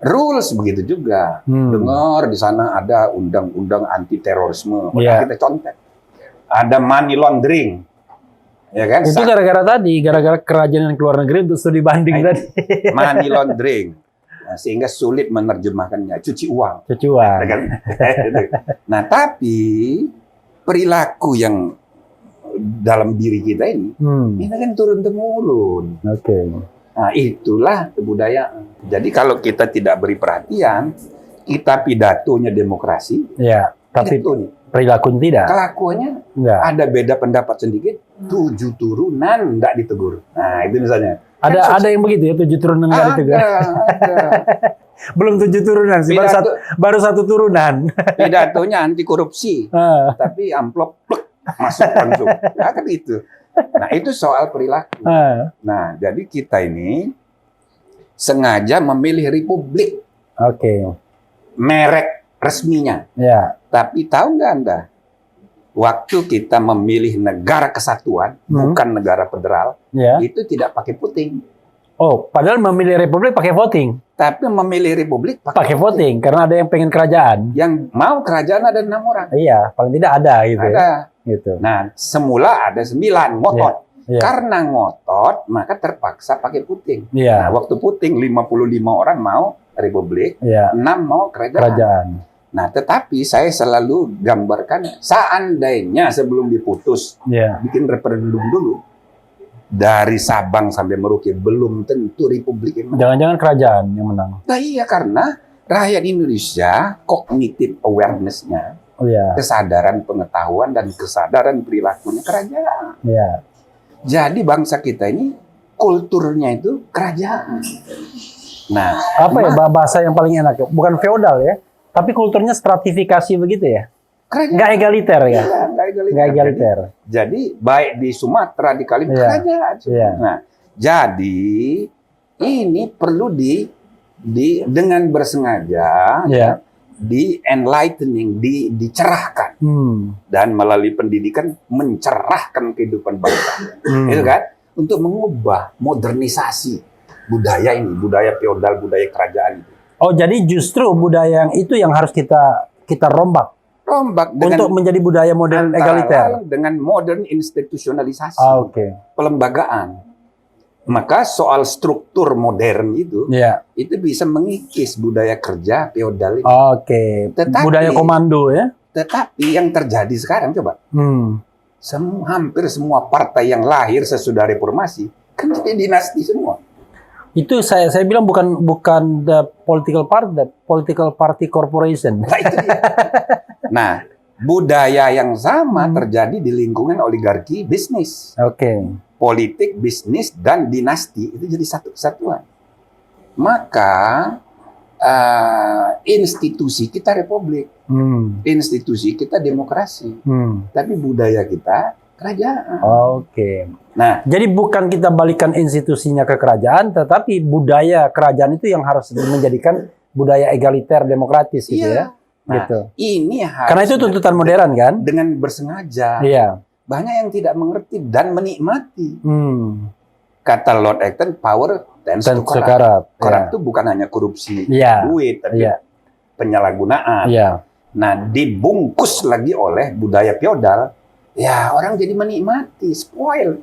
Rules begitu juga. Dengar di sana ada undang-undang anti terorisme, maka kita contek. Ada money laundering, ya kan? Itu gara-gara kerajaan keluar negeri untuk studi banding tadi. Money laundering. Nah, sehingga sulit menerjemahkannya, cuci uang. Ya kan? Nah, tapi perilaku yang dalam diri kita ini kan turun-temurun. Nah, itulah kebudayaan. Jadi kalau kita tidak beri perhatian, kita pidatonya demokrasi, tapi perilakunya tidak. Kelakuannya ada beda pendapat sedikit, 7 turunan nggak ditegur. Nah, itu misalnya. Ada yang begitu ya, 7 turunan nggak ditegur. Ada. Belum 7 turunan sih, baru satu turunan. Pidatonya anti korupsi, tapi amplop masuk langsung. Nah, kan itu. Nah, itu soal perilaku. Nah, jadi kita ini sengaja memilih republik. Merek resminya. Tapi tahu nggak Anda? Waktu kita memilih negara kesatuan, bukan negara federal, itu tidak pakai voting. Padahal memilih republik pakai voting. Tapi memilih republik pakai voting, karena ada yang pengen kerajaan. Yang mau kerajaan ada 6 orang. Iya, paling tidak ada gitu. Ada. Gitu. Nah, semula ada 9 ngotot. Karena ngotot, maka terpaksa pakai voting. Nah, waktu voting 55 orang mau republik, 6 mau kerajaan. Nah, tetapi saya selalu gambarkan seandainya sebelum diputus bikin referendum dulu. Dari Sabang sampai Merauke belum tentu republik yang menang. Jangan-jangan kerajaan yang menang. Nah, iya, karena rakyat Indonesia cognitive awareness-nya, kesadaran pengetahuan dan kesadaran perilakunya kerajaan. Jadi bangsa kita ini kulturnya itu kerajaan. Nah, apa ya bahasa yang paling enak? Bukan feodal ya, tapi kulturnya stratifikasi begitu ya. Nggak egaliter ya? Nggak egaliter. Jadi baik di Sumatera, di Kalimantan kerajaan. Nah, jadi ini perlu dengan bersengaja di enlightening, dicerahkan. dan melalui pendidikan mencerahkan kehidupan bangsa, itu kan, untuk mengubah modernisasi budaya ini, budaya feodal, budaya kerajaan itu. Oh, jadi justru budaya yang itu yang harus kita rombak Dengan untuk menjadi budaya modern antara egaliter. lain dengan modern institusionalisasi, Oke. pelembagaan. Maka soal struktur modern itu bisa mengikis budaya kerja feodal ini. Oke. Budaya komando ya. Tetapi yang terjadi sekarang coba, hampir semua partai yang lahir sesudah reformasi kan jadi dinasti semua. Itu saya bilang bukan the political party corporation. Nah, itu dia. Nah, budaya yang sama terjadi di lingkungan oligarki bisnis. Oke. Politik, bisnis, dan dinasti itu jadi satu kesatuan. Maka institusi kita republik, institusi kita demokrasi, tapi budaya kita kerajaan. Oke. Nah, jadi bukan kita balikan institusinya ke kerajaan, tetapi budaya kerajaan itu yang harus menjadikan budaya egaliter demokratis gitu ya. Nah, gitu. Ini harus karena itu tuntutan modern kan? Dengan bersengaja. Iya. Banyak yang tidak mengerti dan menikmati. Kata Lord Acton, power tends to corrupt. Corrupt itu bukan hanya korupsi duit, tapi penyalahgunaan. Nah, dibungkus lagi oleh budaya feodal, ya orang jadi menikmati, spoil.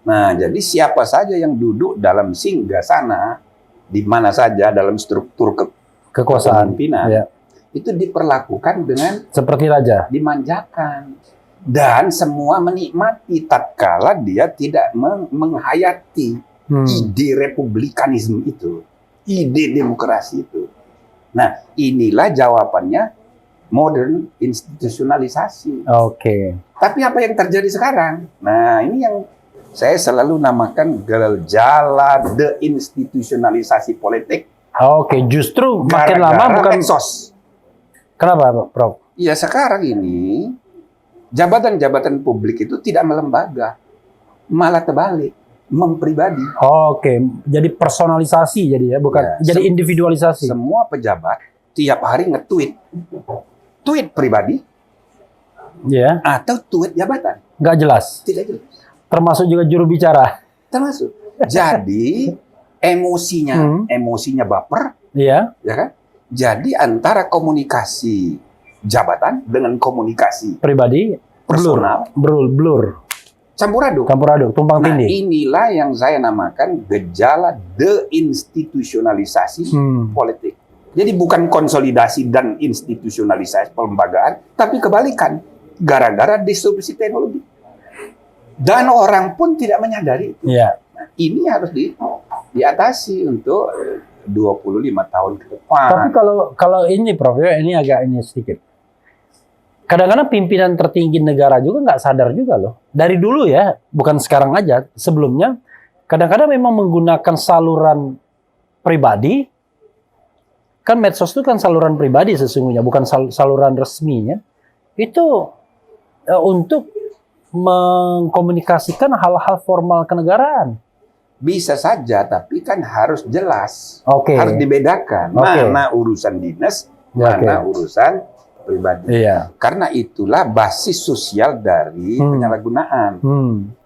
Nah, jadi siapa saja yang duduk dalam singgasana, di mana saja dalam struktur kekuasaan, itu diperlakukan dengan seperti raja, dimanjakan. Dan semua menikmati tatkala dia tidak menghayati ide republikanisme itu, ide demokrasi itu. Nah, inilah jawabannya modern institusionalisasi. Oke. Tapi apa yang terjadi sekarang? Nah, ini yang saya selalu namakan gejala deinstitusionalisasi politik. Oke, justru makin lama bukan medsos. Kenapa, Prof? Ya, sekarang ini jabatan-jabatan publik itu tidak melembaga, malah terbalik, mempribadi. Oke, jadi personalisasi jadi ya, bukan jadi individualisasi. Semua pejabat tiap hari nge-tweet, tweet pribadi, atau tweet jabatan. Nggak jelas. Tidak jelas. Termasuk juga juru bicara. Termasuk. Jadi emosinya baper, ya kan? Jadi antara komunikasi jabatan dengan komunikasi pribadi personal blur. Campur aduk, tumpang tindih. Inilah yang saya namakan gejala deinstitusionalisasi politik. Jadi bukan konsolidasi dan institusionalisasi pelembagaan, tapi kebalikan, gara-gara disrupsi teknologi. Dan orang pun tidak menyadari itu. Nah, ini harus diatasi untuk 25 tahun ke depan. Tapi kalau ini Prof, ini agak sedikit. Kadang-kadang pimpinan tertinggi negara juga nggak sadar juga loh. Dari dulu ya, bukan sekarang aja. Sebelumnya, kadang-kadang memang menggunakan saluran pribadi. Kan medsos itu kan saluran pribadi sesungguhnya, bukan saluran resminya. Itu untuk mengkomunikasikan hal-hal formal kenegaraan. Bisa saja, tapi kan harus jelas. Harus dibedakan. Mana urusan dinas, mana urusan pribadi. Karena itulah basis sosial dari penyalahgunaan.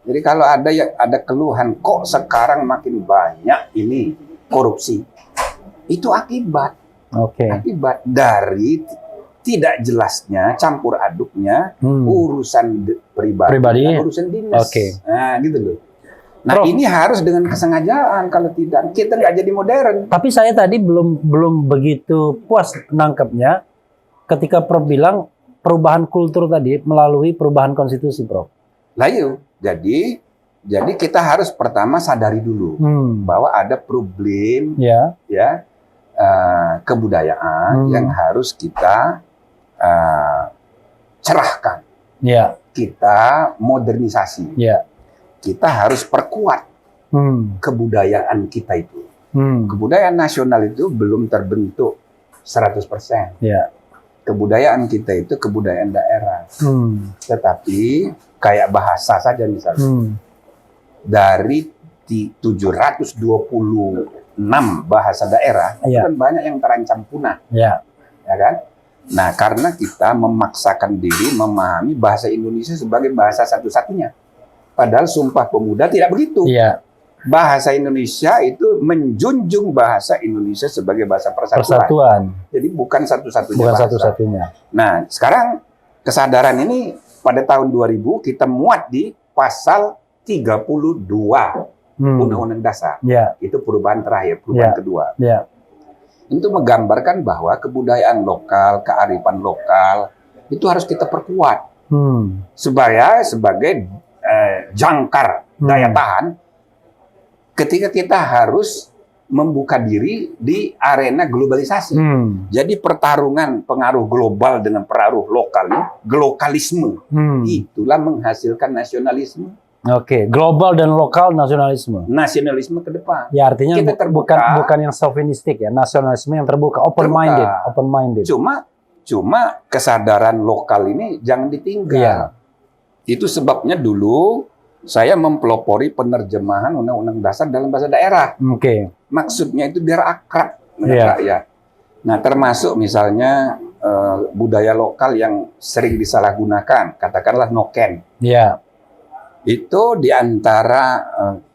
Jadi kalau ada keluhan kok sekarang makin banyak ini korupsi, itu akibat dari tidak jelasnya campur aduknya urusan pribadi dan urusan dinas. Nah, gitu loh. Nah, Prof, ini harus dengan kesengajaan, kalau tidak kita nggak jadi modern. Tapi saya tadi belum begitu puas nangkepnya ketika Prof bilang perubahan kultur tadi melalui perubahan konstitusi, Prof. Layu, jadi kita harus pertama sadari dulu bahwa ada problem kebudayaan yang harus kita cerahkan. Kita modernisasi. Kita harus perkuat kebudayaan kita itu. Kebudayaan nasional itu belum terbentuk 100%. Kebudayaan kita itu kebudayaan daerah. Tetapi kayak bahasa saja misalnya. Dari 726 bahasa daerah, kan banyak yang terancam punah. Ya kan? Nah, karena kita memaksakan diri memahami bahasa Indonesia sebagai bahasa satu-satunya. Padahal Sumpah Pemuda tidak begitu. Iya. Bahasa Indonesia itu menjunjung bahasa Indonesia sebagai bahasa persatuan. Jadi bukan satu-satunya Bukan bahasa. satu-satunya. Nah, sekarang kesadaran ini pada tahun 2000 kita muat di pasal 32 Undang-Undang Dasar. Ya. Itu perubahan terakhir, perubahan kedua. Ya. Itu menggambarkan bahwa kebudayaan lokal, kearifan lokal itu harus kita perkuat sebagai jangkar daya tahan ketika kita harus membuka diri di arena globalisasi. Jadi pertarungan pengaruh global dengan pengaruh lokal, glokalisme, itulah menghasilkan nasionalisme. Oke, global dan lokal nasionalisme. Nasionalisme ke depan. Ya artinya Kita terbuka. bukan yang chauvinistik ya, nasionalisme yang terbuka, open minded. Cuma kesadaran lokal ini jangan ditinggal. Iya. Itu sebabnya dulu saya mempelopori penerjemahan Undang-Undang Dasar dalam bahasa daerah. Oke. Maksudnya itu biar akrab dengan rakyat. Nah, termasuk misalnya budaya lokal yang sering disalahgunakan, katakanlah noken. Iya. Itu di antara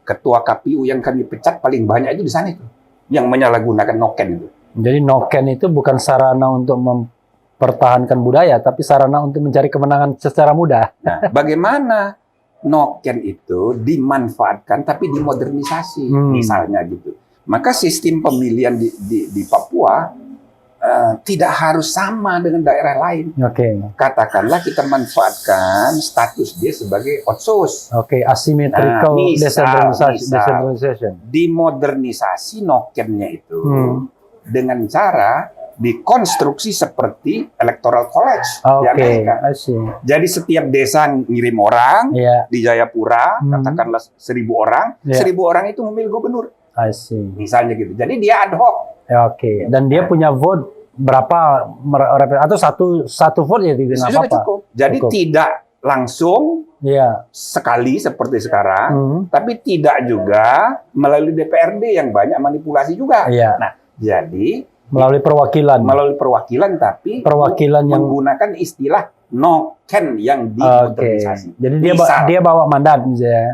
ketua KPU yang kami pecat paling banyak itu di sana itu, yang menyalahgunakan noken itu. Jadi noken itu bukan sarana untuk mempertahankan budaya, tapi sarana untuk mencari kemenangan secara mudah. Nah, bagaimana noken itu dimanfaatkan tapi dimodernisasi, misalnya gitu. Maka sistem pemilihan di Papua tidak harus sama dengan daerah lain. Oke. Katakanlah kita manfaatkan status dia sebagai otsus. Oke, asymmetrical decentralization. Dimodernisasi nokennya itu dengan cara dikonstruksi seperti electoral college di Amerika. Jadi setiap desa ngirim orang di Jayapura, katakanlah 1.000 orang, 1.000 orang itu memilih gubernur. Misalnya gitu. Jadi dia ad hoc. Oke. Dan dia punya vote berapa atau satu vote ya tidak apa-apa. Cukup. Jadi tidak langsung sekali seperti sekarang, tapi tidak juga melalui DPRD yang banyak manipulasi juga. Nah, jadi melalui perwakilan, tapi yang menggunakan istilah noken yang dimodernisasi. Jadi dia bawa mandat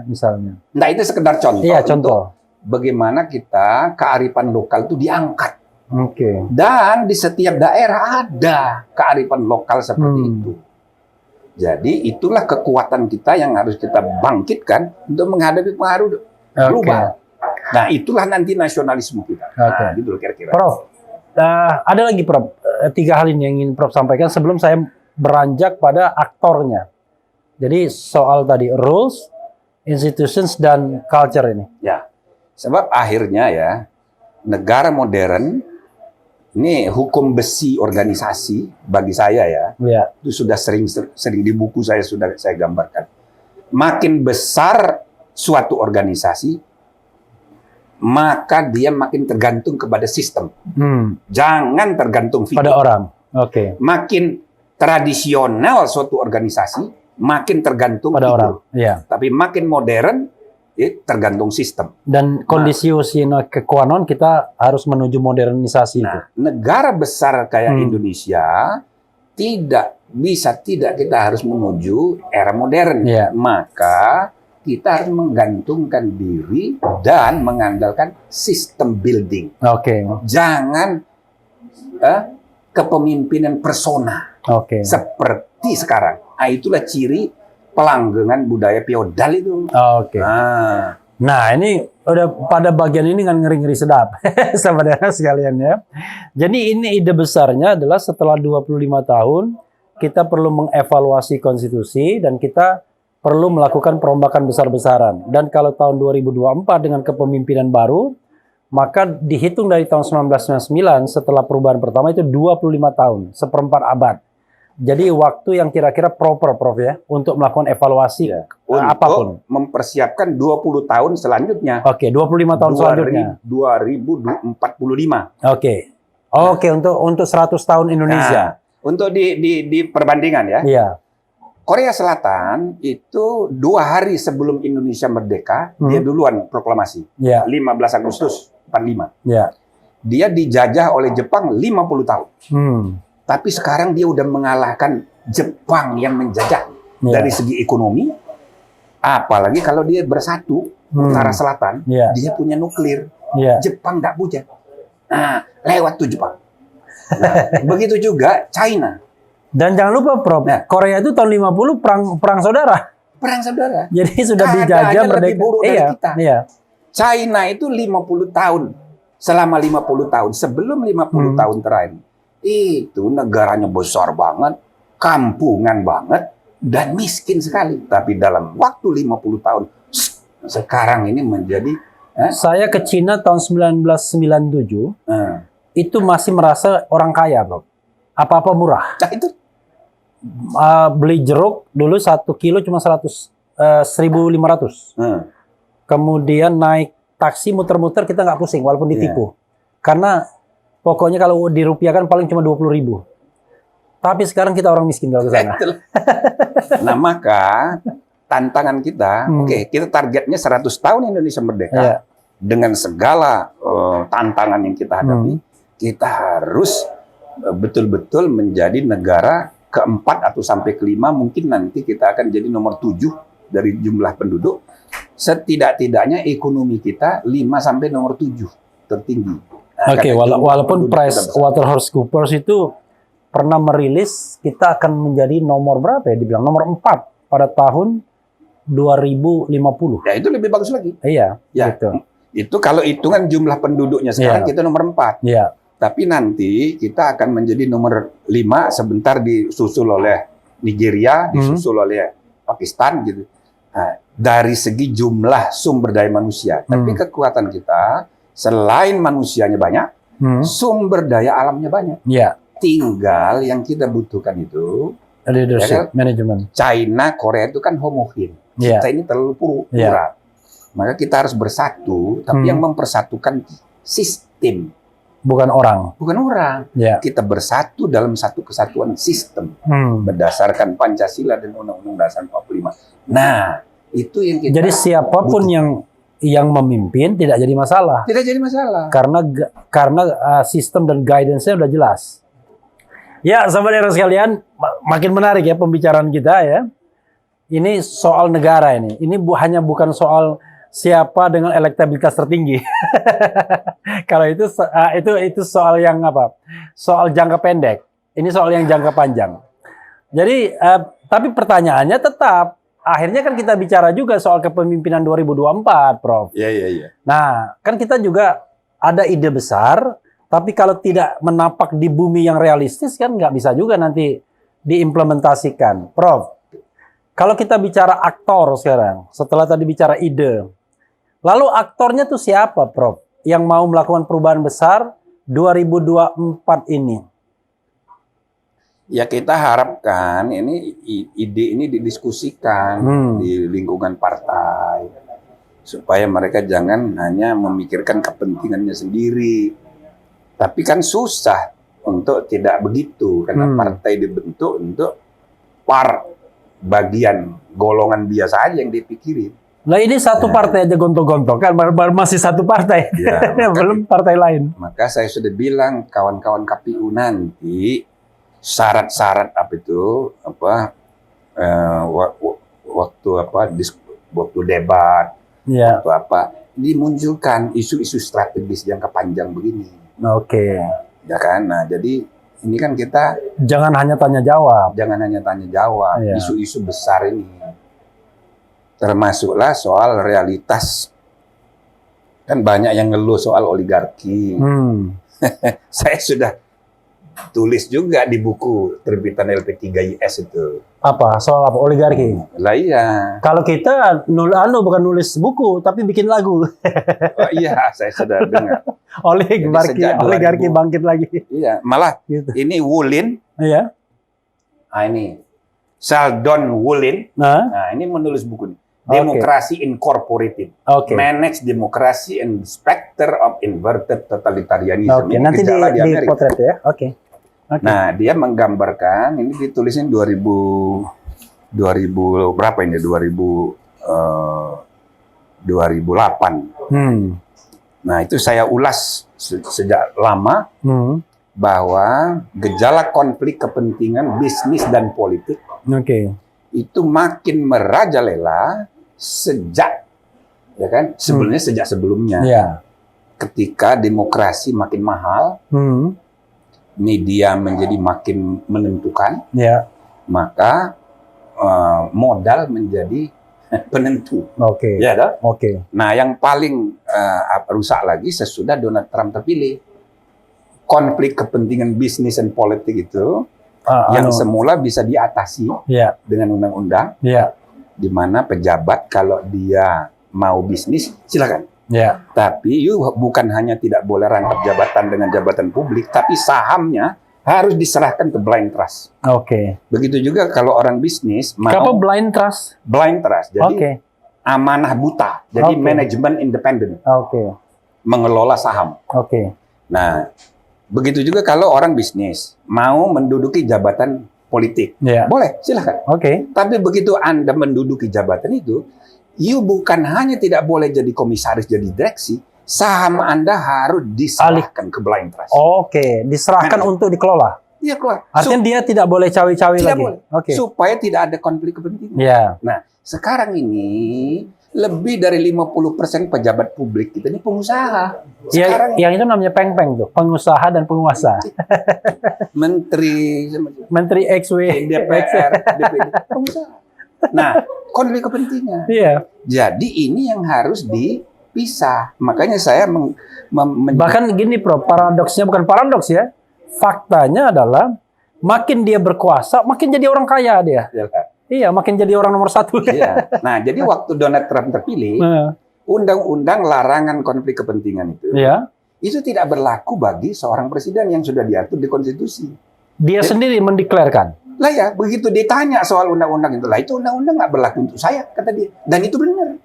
misalnya. Nah, itu sekedar contoh. Iya, contoh. Bagaimana kita kearifan lokal itu diangkat. Oke. Dan di setiap daerah ada kearifan lokal seperti itu. Jadi itulah kekuatan kita yang harus kita bangkitkan untuk menghadapi pengaruh global. Nah, itulah nanti nasionalisme kita. Nah, gitu kira-kira. Prof, ada lagi Prof, 3 hal ini yang ingin Prof sampaikan sebelum saya beranjak pada aktornya. Jadi soal tadi rules, institutions dan culture ini. Ya, sebab akhirnya ya negara modern ini hukum besi organisasi bagi saya ya. Itu sudah sering di buku saya sudah saya gambarkan. Makin besar suatu organisasi, maka dia makin tergantung kepada sistem. Jangan tergantung figur. Pada orang. Makin tradisional suatu organisasi, makin tergantung pada figur. orang. Tapi makin modern, tergantung sistem. Dan kondisi sine qua non kita harus menuju modernisasi itu. Negara besar kayak Indonesia tidak kita harus menuju era modern. Maka kita harus menggantungkan diri dan mengandalkan sistem building. Jangan kepemimpinan persona seperti sekarang. Nah, itulah ciri pelanggengan budaya feodal itu. Nah, ini udah pada bagian ini kan ngeri-ngeri sedap, saudara sekalian ya. Jadi ini ide besarnya adalah setelah 25 tahun kita perlu mengevaluasi konstitusi dan kita perlu melakukan perombakan besar-besaran. Dan kalau tahun 2024 dengan kepemimpinan baru, maka dihitung dari tahun 1999 setelah perubahan pertama itu 25 tahun, seperempat abad. Jadi waktu yang kira-kira proper, Prof ya, untuk melakukan evaluasi apapun. Mempersiapkan 20 tahun selanjutnya. 25 tahun selanjutnya. 2045. Untuk 100 tahun Indonesia. Untuk di perbandingan ya. Korea Selatan itu 2 hari sebelum Indonesia merdeka, dia duluan proklamasi. 15 Agustus 45. Dia dijajah oleh Jepang 50 tahun. Tapi sekarang dia udah mengalahkan Jepang yang menjajah dari segi ekonomi. Apalagi kalau dia bersatu, utara selatan, dia punya nuklir. Jepang nggak punya. Nah, lewat tuh Jepang. Nah, begitu juga China. Dan jangan lupa, Prof, Korea itu tahun 50 perang saudara. Perang saudara. Jadi sudah dijajah lebih buruk dari kita. Iya. China itu 50 tahun. Selama 50 tahun, sebelum 50 tahun terakhir, itu negaranya besar banget, kampungan banget, dan miskin sekali. Tapi dalam waktu 50 tahun, sekarang ini menjadi... Saya ke Cina tahun 1997, itu masih merasa orang kaya, Bro. Apa-apa murah. Nah, itu. Beli jeruk dulu 1 kilo cuma 1.500. Kemudian naik taksi muter-muter kita nggak pusing walaupun ditipu. Karena pokoknya kalau dirupiahkan paling cuma 20.000. Tapi sekarang kita orang miskin kalau ke sana. Nah, maka tantangan kita, kita targetnya 100 tahun Indonesia merdeka. Dengan segala tantangan yang kita hadapi, kita harus betul-betul menjadi negara keempat atau sampai kelima, mungkin nanti kita akan jadi nomor 7 dari jumlah penduduk. Setidak-tidaknya ekonomi kita 5 sampai nomor 7 tertinggi. Nah, walaupun PricewaterhouseCoopers itu pernah merilis kita akan menjadi nomor berapa ya? Dibilang nomor 4 pada tahun 2050. Ya, itu lebih bagus lagi. Iya, gitu. Itu kalau hitungan jumlah penduduknya sekarang kita nomor 4. Iya. Tapi nanti kita akan menjadi nomor 5, sebentar disusul oleh Nigeria, disusul oleh Pakistan gitu. Nah, dari segi jumlah sumber daya manusia, tapi kekuatan kita selain manusianya banyak, sumber daya alamnya banyak. Tinggal yang kita butuhkan itu leadership, manajemen. China, Korea itu kan homogen. Kita ini terlalu plural. Maka kita harus bersatu, tapi yang mempersatukan sistem. Bukan orang. Bukan orang. Kita bersatu dalam satu kesatuan sistem. Berdasarkan Pancasila dan Undang-Undang Dasar 45. Nah, itu yang kita... Jadi siapapun yang memimpin tidak jadi masalah. Tidak jadi masalah. Karena sistem dan guidance-nya udah jelas. Ya, sahabat sekalian, makin menarik ya pembicaraan kita ya. Ini soal negara ini. Ini hanya bukan soal siapa dengan elektabilitas tertinggi. Kalau itu soal yang apa? Soal jangka pendek. Ini soal yang jangka panjang. Jadi tapi pertanyaannya tetap akhirnya kan kita bicara juga soal kepemimpinan 2024, Prof. Iya. Nah, kan kita juga ada ide besar, tapi kalau tidak menapak di bumi yang realistis kan nggak bisa juga nanti diimplementasikan, Prof. Kalau kita bicara aktor sekarang, setelah tadi bicara ide, lalu aktornya tuh siapa, Prof? Yang mau melakukan perubahan besar 2024 ini? Ya, kita harapkan ini ide ini didiskusikan di lingkungan partai supaya mereka jangan hanya memikirkan kepentingannya sendiri. Tapi kan susah untuk tidak begitu karena partai dibentuk untuk bagian golongan biasa aja yang dipikirin. Nah, ini satu partai aja gontok-gontok kan, masih satu partai, belum partai lain. Maka saya sudah bilang kawan-kawan KPU nanti syarat-syarat waktu debat, waktu dimunculkan isu-isu strategis jangka panjang begini. Ya kan, nah jadi ini kan kita jangan hanya tanya jawab, isu-isu besar ini. Termasuklah soal realitas. Kan banyak yang ngeluh soal oligarki. Saya sudah tulis juga di buku terbitan LP3IS itu. Apa? Soal apa? Oligarki? Lah iya. Kalau kita bukan nulis buku, tapi bikin lagu. Oh iya, saya sudah dengar. Oligarki bangkit lagi. Iya, malah gitu. Ini Wulin. Iya. Nah ini Sheldon Wulin. Nah ini menulis buku ini. Demokrasi Incorporated. Manage Democracy and Spectre of Inverted Totalitarianism. Nanti di potret ya. Nah, dia menggambarkan, ini ditulisin 2000 berapa ini? 2008. Nah, itu saya ulas sejak lama. bahwa gejala konflik kepentingan bisnis dan politik Oke. itu makin merajalela sejak, ya kan? Sebenarnya sejak sebelumnya, Ya. ketika demokrasi makin mahal, Hmm. media menjadi makin menentukan, Ya. maka modal menjadi penentu. Oke. Ya, dah? Oke. Nah, yang paling rusak lagi sesudah Donald Trump terpilih. Konflik kepentingan bisnis dan politik itu yang semula bisa diatasi Ya. dengan undang-undang, Ya. di mana pejabat kalau dia mau bisnis silakan. Ya. Tapi bukan hanya tidak boleh rangkap jabatan dengan jabatan publik, tapi sahamnya harus diserahkan ke blind trust. Oke. Begitu juga kalau orang bisnis mau Apa blind trust? blind trust, jadi Oke. amanah buta, jadi Oke. manajemen independen Oke. mengelola saham. Oke. Nah, begitu juga kalau orang bisnis mau menduduki jabatan politik, Ya. boleh silahkan. Oke. Tapi begitu Anda menduduki jabatan itu, you bukan hanya tidak boleh jadi komisaris, jadi direksi, saham Anda harus diserahkan ke blind trust. Oke. Diserahkan untuk dikelola. Iya, keluar. Artinya dia tidak boleh cawi-cawi Tidak lagi. boleh. Oke. Supaya tidak ada konflik kepentingan. Ya. Nah, sekarang ini lebih dari 50% pejabat publik kita ini pengusaha. Ya, Sekarang yang itu namanya peng-peng tuh, pengusaha dan penguasa. menteri, Menteri XW, DPR, DPD, pengusaha. Nah, konflik kepentingan. Iya. Jadi ini yang harus dipisah. Makanya saya Bahkan gini, Prof, paradoksnya bukan paradoks ya. Faktanya adalah makin dia berkuasa, makin jadi orang kaya dia. Iya, makin jadi orang nomor satu. Iya. Nah, jadi waktu Donald Trump terpilih, Nah, undang-undang larangan konflik kepentingan itu tidak berlaku bagi seorang presiden yang sudah diatur di konstitusi. dia sendiri mendeklarkan. Lah ya, begitu ditanya soal undang-undang itu, lah itu undang-undang nggak berlaku untuk saya, kata dia. Dan itu benar.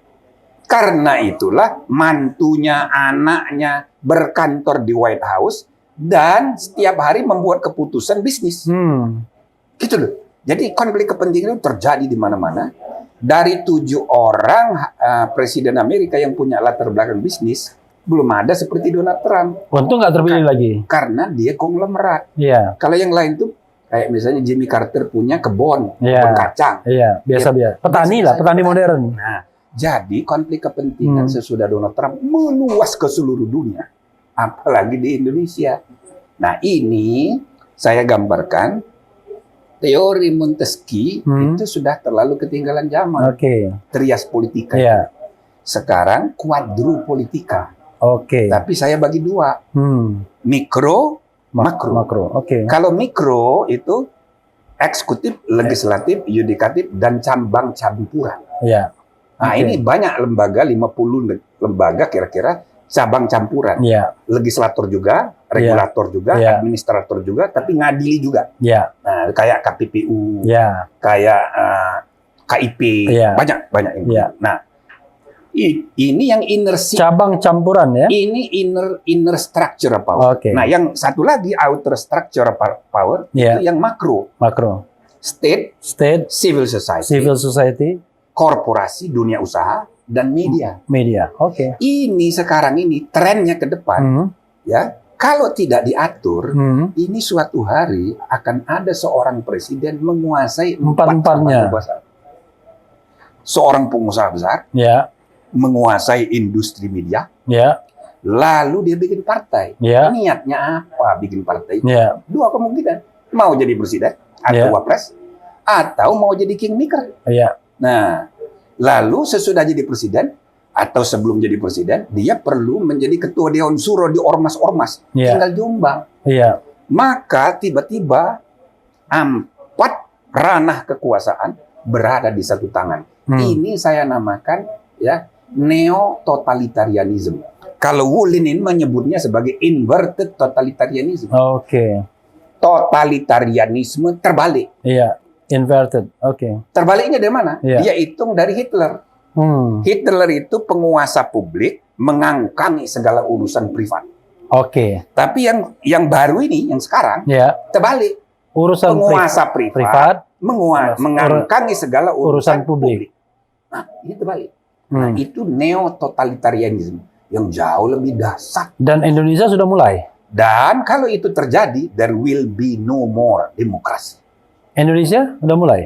Karena itulah mantunya, anaknya berkantor di White House dan setiap hari membuat keputusan bisnis. Gitu loh. Jadi konflik kepentingan itu terjadi di mana-mana. Dari 7 orang presiden Amerika yang punya latar belakang bisnis, belum ada seperti Donald Trump. Untung nggak terpilih lagi. Karena dia konglomerat. Iya, Kalau yang lain tuh kayak misalnya Jimmy Carter punya kebun, Iya. kebun kacang. iya, biasa-biasa. Petani lah, Biasa-biasa. petani modern. Nah, jadi konflik kepentingan sesudah Donald Trump meluas ke seluruh dunia, apalagi di Indonesia. Nah, ini saya gambarkan teori Montesquieu itu sudah terlalu ketinggalan zaman. Oke. Trias politika. Iya. Sekarang quadrupolitika. Oke. Tapi saya bagi 2. Mikro, makro. Makro. Oke. Kalau mikro itu eksekutif, legislatif, yudikatif, dan cabang campuran. Iya. Nah, Oke. ini banyak lembaga, 50 lembaga kira-kira cabang campuran. Iya. Legislator juga, regulator juga, Iya. administrator juga, tapi ngadili juga. Iya. Nah, kayak KPPU, Iya. kayak KIP, Iya. banyak ini. Iya. Nah, ini yang inner Cabang campuran ya. ini inner structure power. Oke. Nah, yang satu lagi outer structure power Iya. itu yang makro, Makro. state, State, civil society, civil society, korporasi, dunia usaha, dan media. media. Oke. Ini sekarang ini trennya ke depan, ya. Kalau tidak diatur, ini suatu hari akan ada seorang presiden menguasai Empat-empatnya. cabang besar. Seorang pengusaha besar Ya. menguasai industri media, Ya. lalu dia bikin partai. Ya. Niatnya apa bikin partai? Ya. 2 kemungkinan, mau jadi presiden atau Ya. wapres, atau mau jadi kingmaker. Ya. Nah, lalu sesudah jadi presiden atau sebelum jadi presiden, dia perlu menjadi ketua Dewan Suro di ormas-ormas, Ya. tinggal Jombang. Iya. Maka tiba-tiba 4 ranah kekuasaan berada di satu tangan. Ini saya namakan ya neo-totalitarianism. Kalau Wu Lenin menyebutnya sebagai inverted totalitarianism. Oke. Totalitarianisme terbalik. Iya. Inverted. Oke. Terbaliknya dari mana? Iya. Dia hitung dari Hitler. Hitler itu penguasa publik, mengangkangi segala urusan privat. Oke. Tapi yang baru ini, yang sekarang, Ya. terbalik. Urusan Penguasa privat, Urusan mengangkangi segala urusan publik. Nah, ini terbalik. Nah, itu neo-totalitarianisme yang jauh lebih dahsyat. Dan Indonesia sudah mulai. Dan kalau itu terjadi, there will be no more demokrasi. Indonesia udah mulai.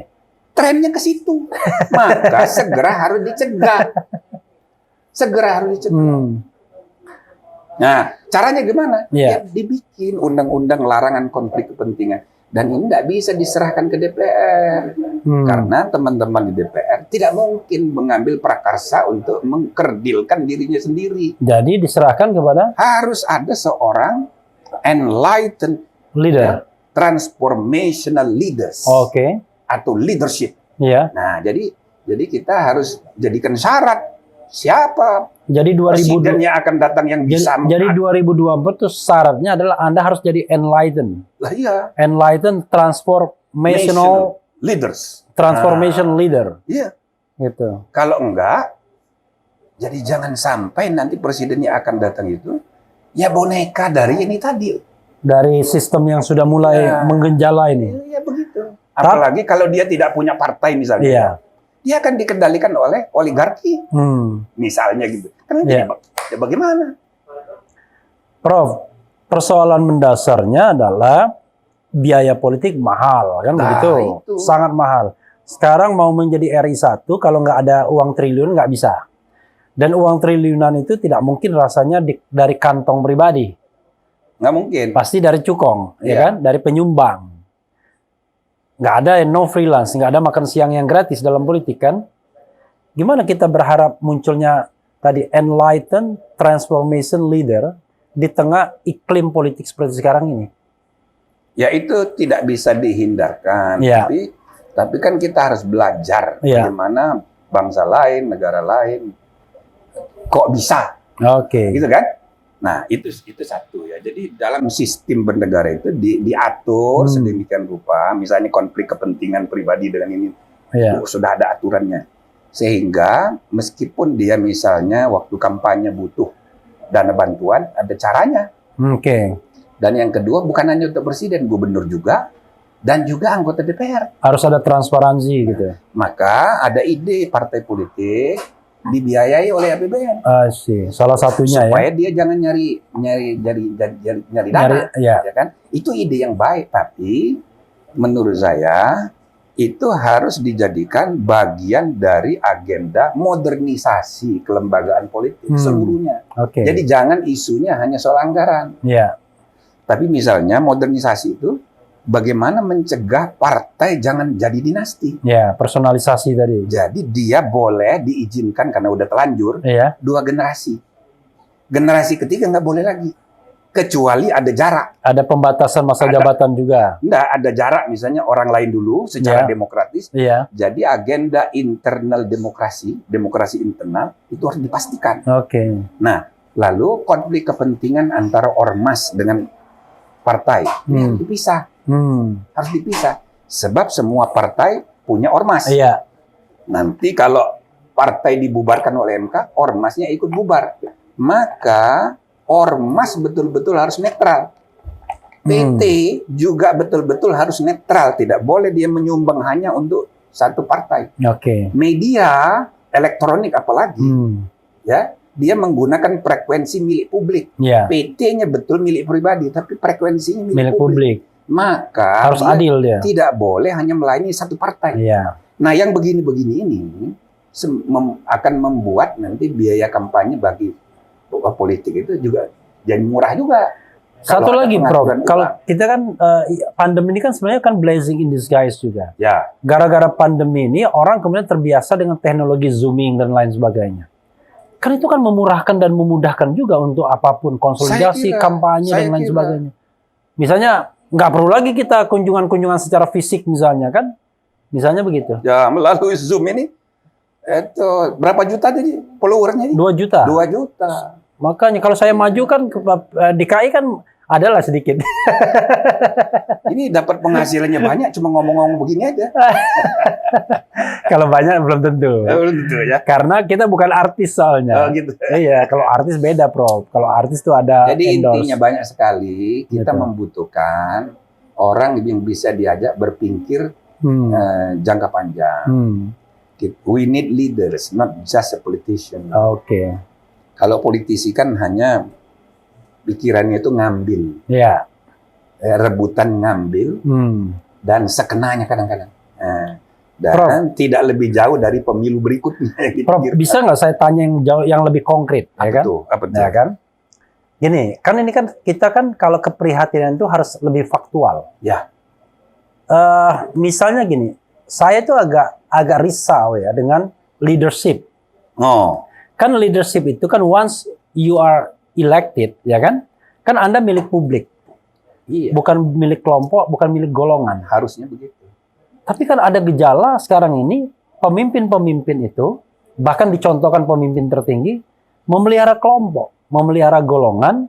Trennya ke situ. Maka segera harus dicegah. Segera harus dicegah. Nah, caranya gimana? Iya. Ya, dibikin undang-undang larangan konflik kepentingan. Dan ini tidak bisa diserahkan ke DPR. Karena teman-teman di DPR tidak mungkin mengambil prakarsa untuk mengkerdilkan dirinya sendiri. Jadi diserahkan kepada Harus ada seorang enlightened leader. transformational leaders Oke. atau leadership. Iya. Nah, jadi kita harus jadikan syarat siapa Jadi 2000 presiden yang akan datang yang bisa. jadi 2024 itu syaratnya adalah Anda harus jadi enlightened. Lah iya, Enlightened transformational leaders. transformation leader. Iya. Gitu. Kalau enggak, jadi jangan sampai nanti presiden yang akan datang itu ya boneka dari ini tadi. Dari sistem yang sudah mulai Ya. menggenjala ini. Iya begitu. Apalagi kalau dia tidak punya partai misalnya. Iya. Dia akan dikendalikan oleh oligarki. Misalnya gitu. Karena Iya. ya bagaimana? Prof, persoalan mendasarnya adalah biaya politik mahal, kan Nah, begitu? itu. Sangat mahal. Sekarang mau menjadi RI1, kalau nggak ada uang triliun nggak bisa. Dan uang triliunan itu tidak mungkin rasanya dari kantong pribadi. Nggak mungkin. Pasti dari cukong, ya Iya. kan? Dari penyumbang. Nggak ada no freelance, nggak ada makan siang yang gratis dalam politik, kan? Gimana kita berharap munculnya tadi enlightened transformation leader di tengah iklim politik seperti sekarang ini? Ya itu tidak bisa dihindarkan. Iya. Tapi kan kita harus belajar Iya. bagaimana bangsa lain, negara lain kok bisa, Oke. gitu kan? Nah itu satu ya. Jadi dalam sistem bernegara itu diatur sedemikian rupa. Misalnya konflik kepentingan pribadi dengan ini Iya. sudah ada aturannya. Sehingga meskipun dia misalnya waktu kampanye butuh dana bantuan, ada caranya. Oke. Dan yang kedua bukan hanya untuk presiden, gubernur juga, dan juga anggota DPR. Harus ada transparansi gitu. Maka ada ide partai politik dibiayai oleh APBN. Sih, salah satunya Supaya ya. dia jangan nyari dana, Ya. ya kan? Itu ide yang baik, tapi menurut saya itu harus dijadikan bagian dari agenda modernisasi kelembagaan politik seluruhnya. Oke. Jadi jangan isunya hanya soal anggaran. Ya. Tapi misalnya modernisasi itu bagaimana mencegah partai jangan jadi dinasti. Ya, personalisasi tadi. Jadi dia boleh diizinkan karena udah telanjur Iya. 2 generasi. Generasi ketiga nggak boleh lagi. Kecuali ada jarak. Ada pembatasan masa Ada. jabatan juga. Nggak ada jarak, misalnya orang lain dulu secara Ya. demokratis. Iya. Jadi agenda internal demokrasi internal itu harus dipastikan. Oke. Nah, lalu konflik kepentingan antara ormas dengan partai ini harus dipisah. Harus dipisah. Sebab semua partai punya ormas. Iya. Nanti kalau partai dibubarkan oleh MK, ormasnya ikut bubar. Maka ormas betul-betul harus netral. PT juga betul-betul harus netral. Tidak boleh dia menyumbang hanya untuk satu partai. Oke. Media elektronik apalagi, ya dia menggunakan frekuensi milik publik. Iya. PT-nya betul milik pribadi, tapi frekuensinya Milik publik. Maka Harus dia adil dia. tidak boleh hanya melayani satu partai. Iya. Nah, yang begini-begini ini akan membuat nanti biaya kampanye bagi politik itu juga jadi murah juga. Satu Kalau ada lagi, Prof. pengaturan Kalau ulang. kita kan pandemi ini kan sebenarnya kan blessing in disguise juga. Ya, Gara-gara pandemi ini orang kemudian terbiasa dengan teknologi zooming dan lain sebagainya. Kan itu kan memurahkan dan memudahkan juga untuk apapun konsolidasi, Saya kira, kampanye dan lain sebagainya. Misalnya nggak perlu lagi kita kunjungan-kunjungan secara fisik misalnya kan? Misalnya begitu. ya melalui Zoom ini itu berapa juta tadi followernya? 2 juta. 2 juta. Makanya kalau saya maju kan ke DKI kan adalah sedikit. Ini dapat penghasilannya banyak cuma ngomong-ngomong begini aja. Kalau banyak belum tentu. Belum tentu ya. Karena kita bukan artis soalnya. Oh, gitu. Iya, kalau artis beda, Prof. Kalau artis tuh ada Jadi endorse. intinya banyak sekali kita Gitu. membutuhkan orang yang bisa diajak berpikir jangka panjang. We need leaders, not just a politician. Oke. Kalau politisi kan hanya pikirannya itu ngambil, Ya. rebutan ngambil, dan sekenanya kadang-kadang. Dan tidak lebih jauh dari pemilu berikutnya. Gitu, Prof, bisa nggak saya tanya yang jauh, yang lebih konkret, ya kan? Apa tuh? Ya kan? Gini, kan ini kan kita kan kalau keprihatinan itu harus lebih faktual. Ya. Misalnya gini, saya itu agak risau ya dengan leadership. Oh, Kan leadership itu kan once you are elected, ya kan? Kan Anda milik publik, iya. bukan milik kelompok, bukan milik golongan. Harusnya begitu. Tapi kan ada gejala sekarang ini, pemimpin-pemimpin itu, bahkan dicontohkan pemimpin tertinggi, memelihara kelompok, memelihara golongan,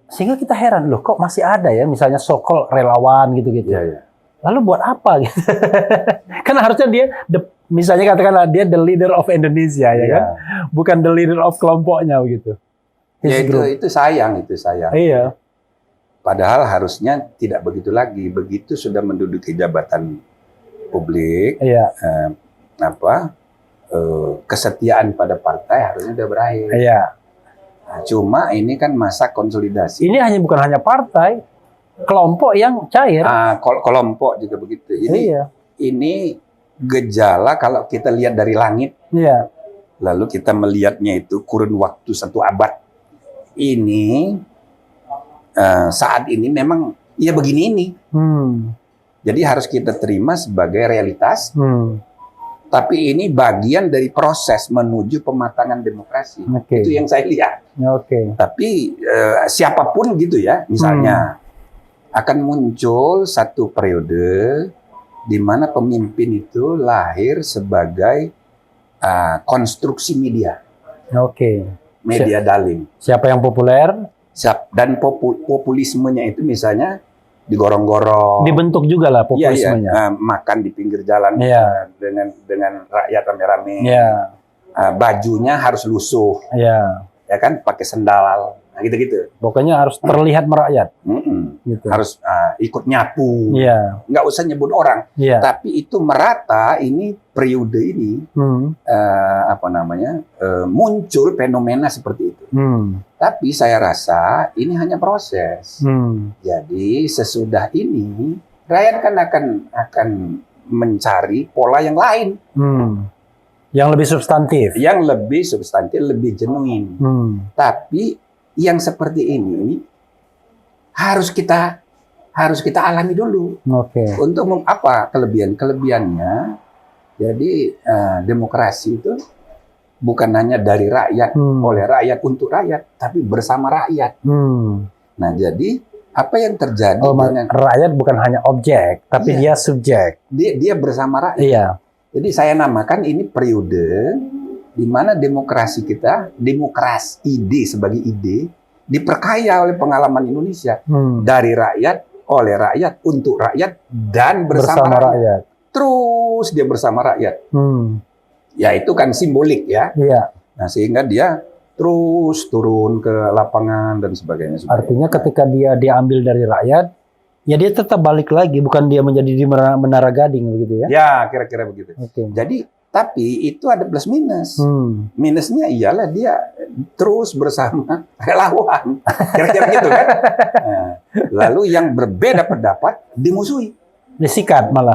sehingga kita heran, loh kok masih ada ya, misalnya so-called relawan gitu-gitu. Iya, iya. Lalu buat apa gitu? Kan harusnya dia, misalnya katakanlah dia the leader of Indonesia, ya kan? Bukan the leader of kelompoknya begitu. Ya itu sayang, itu sayang. Iya. Padahal harusnya tidak begitu lagi. Begitu sudah menduduki jabatan publik, Iya. Kesetiaan pada partai harusnya sudah berakhir. Iya. Nah, cuma ini kan masa konsolidasi. Ini bukan hanya partai, kelompok yang cair. Kelompok juga begitu. Iya. Ini gejala kalau kita lihat dari langit, Iya. lalu kita melihatnya itu kurun waktu 1 abad. Ini saat ini memang ya begini ini. Jadi harus kita terima sebagai realitas. Tapi ini bagian dari proses menuju pematangan demokrasi. Oke. Itu yang saya lihat. Oke. Tapi siapapun gitu ya, misalnya akan muncul satu periode di mana pemimpin itu lahir sebagai konstruksi media. Oke. Media daling. Siapa yang populer? Dan populismenya itu misalnya digorong-gorong. Dibentuk juga lah populismenya. Iya. Makan di pinggir jalan dengan rakyat rame-rame. Iya. Bajunya harus lusuh. Iya. Ya kan, pakai sendal. Nah, gitu-gitu. Pokoknya harus terlihat merakyat. Gitu. Harus ikut nyapu. Iya. Nggak usah nyebut orang. Iya. Tapi itu merata ini periode ini muncul fenomena seperti itu. Tapi saya rasa ini hanya proses. Jadi sesudah ini rakyat kan akan mencari pola yang lain. Yang lebih substantif. Yang lebih substantif, lebih genuine. Tapi yang seperti ini harus kita alami dulu. Oke. Untuk apa kelebihannya? Jadi demokrasi itu bukan hanya dari rakyat, oleh rakyat untuk rakyat, tapi bersama rakyat. Nah, jadi apa yang terjadi dengan rakyat bukan hanya objek, tapi dia subjek. Dia bersama rakyat. Iya. Jadi saya namakan ini periode di mana demokrasi kita, demokrasi ide sebagai ide, diperkaya oleh pengalaman Indonesia. Dari rakyat, oleh rakyat, untuk rakyat, dan bersama rakyat. Terus dia bersama rakyat. Ya itu kan simbolik ya. Iya. Nah sehingga dia terus turun ke lapangan dan sebagainya. Artinya ketika dia diambil dari rakyat, ya dia tetap balik lagi, bukan dia menjadi di Menara Gading begitu ya? Ya kira-kira begitu. Okay. Jadi tapi itu ada plus minus. Minusnya ialah dia terus bersama relawan. Kira-kira gitu kan. Nah, lalu yang berbeda pendapat dimusuhi. Disikat malah.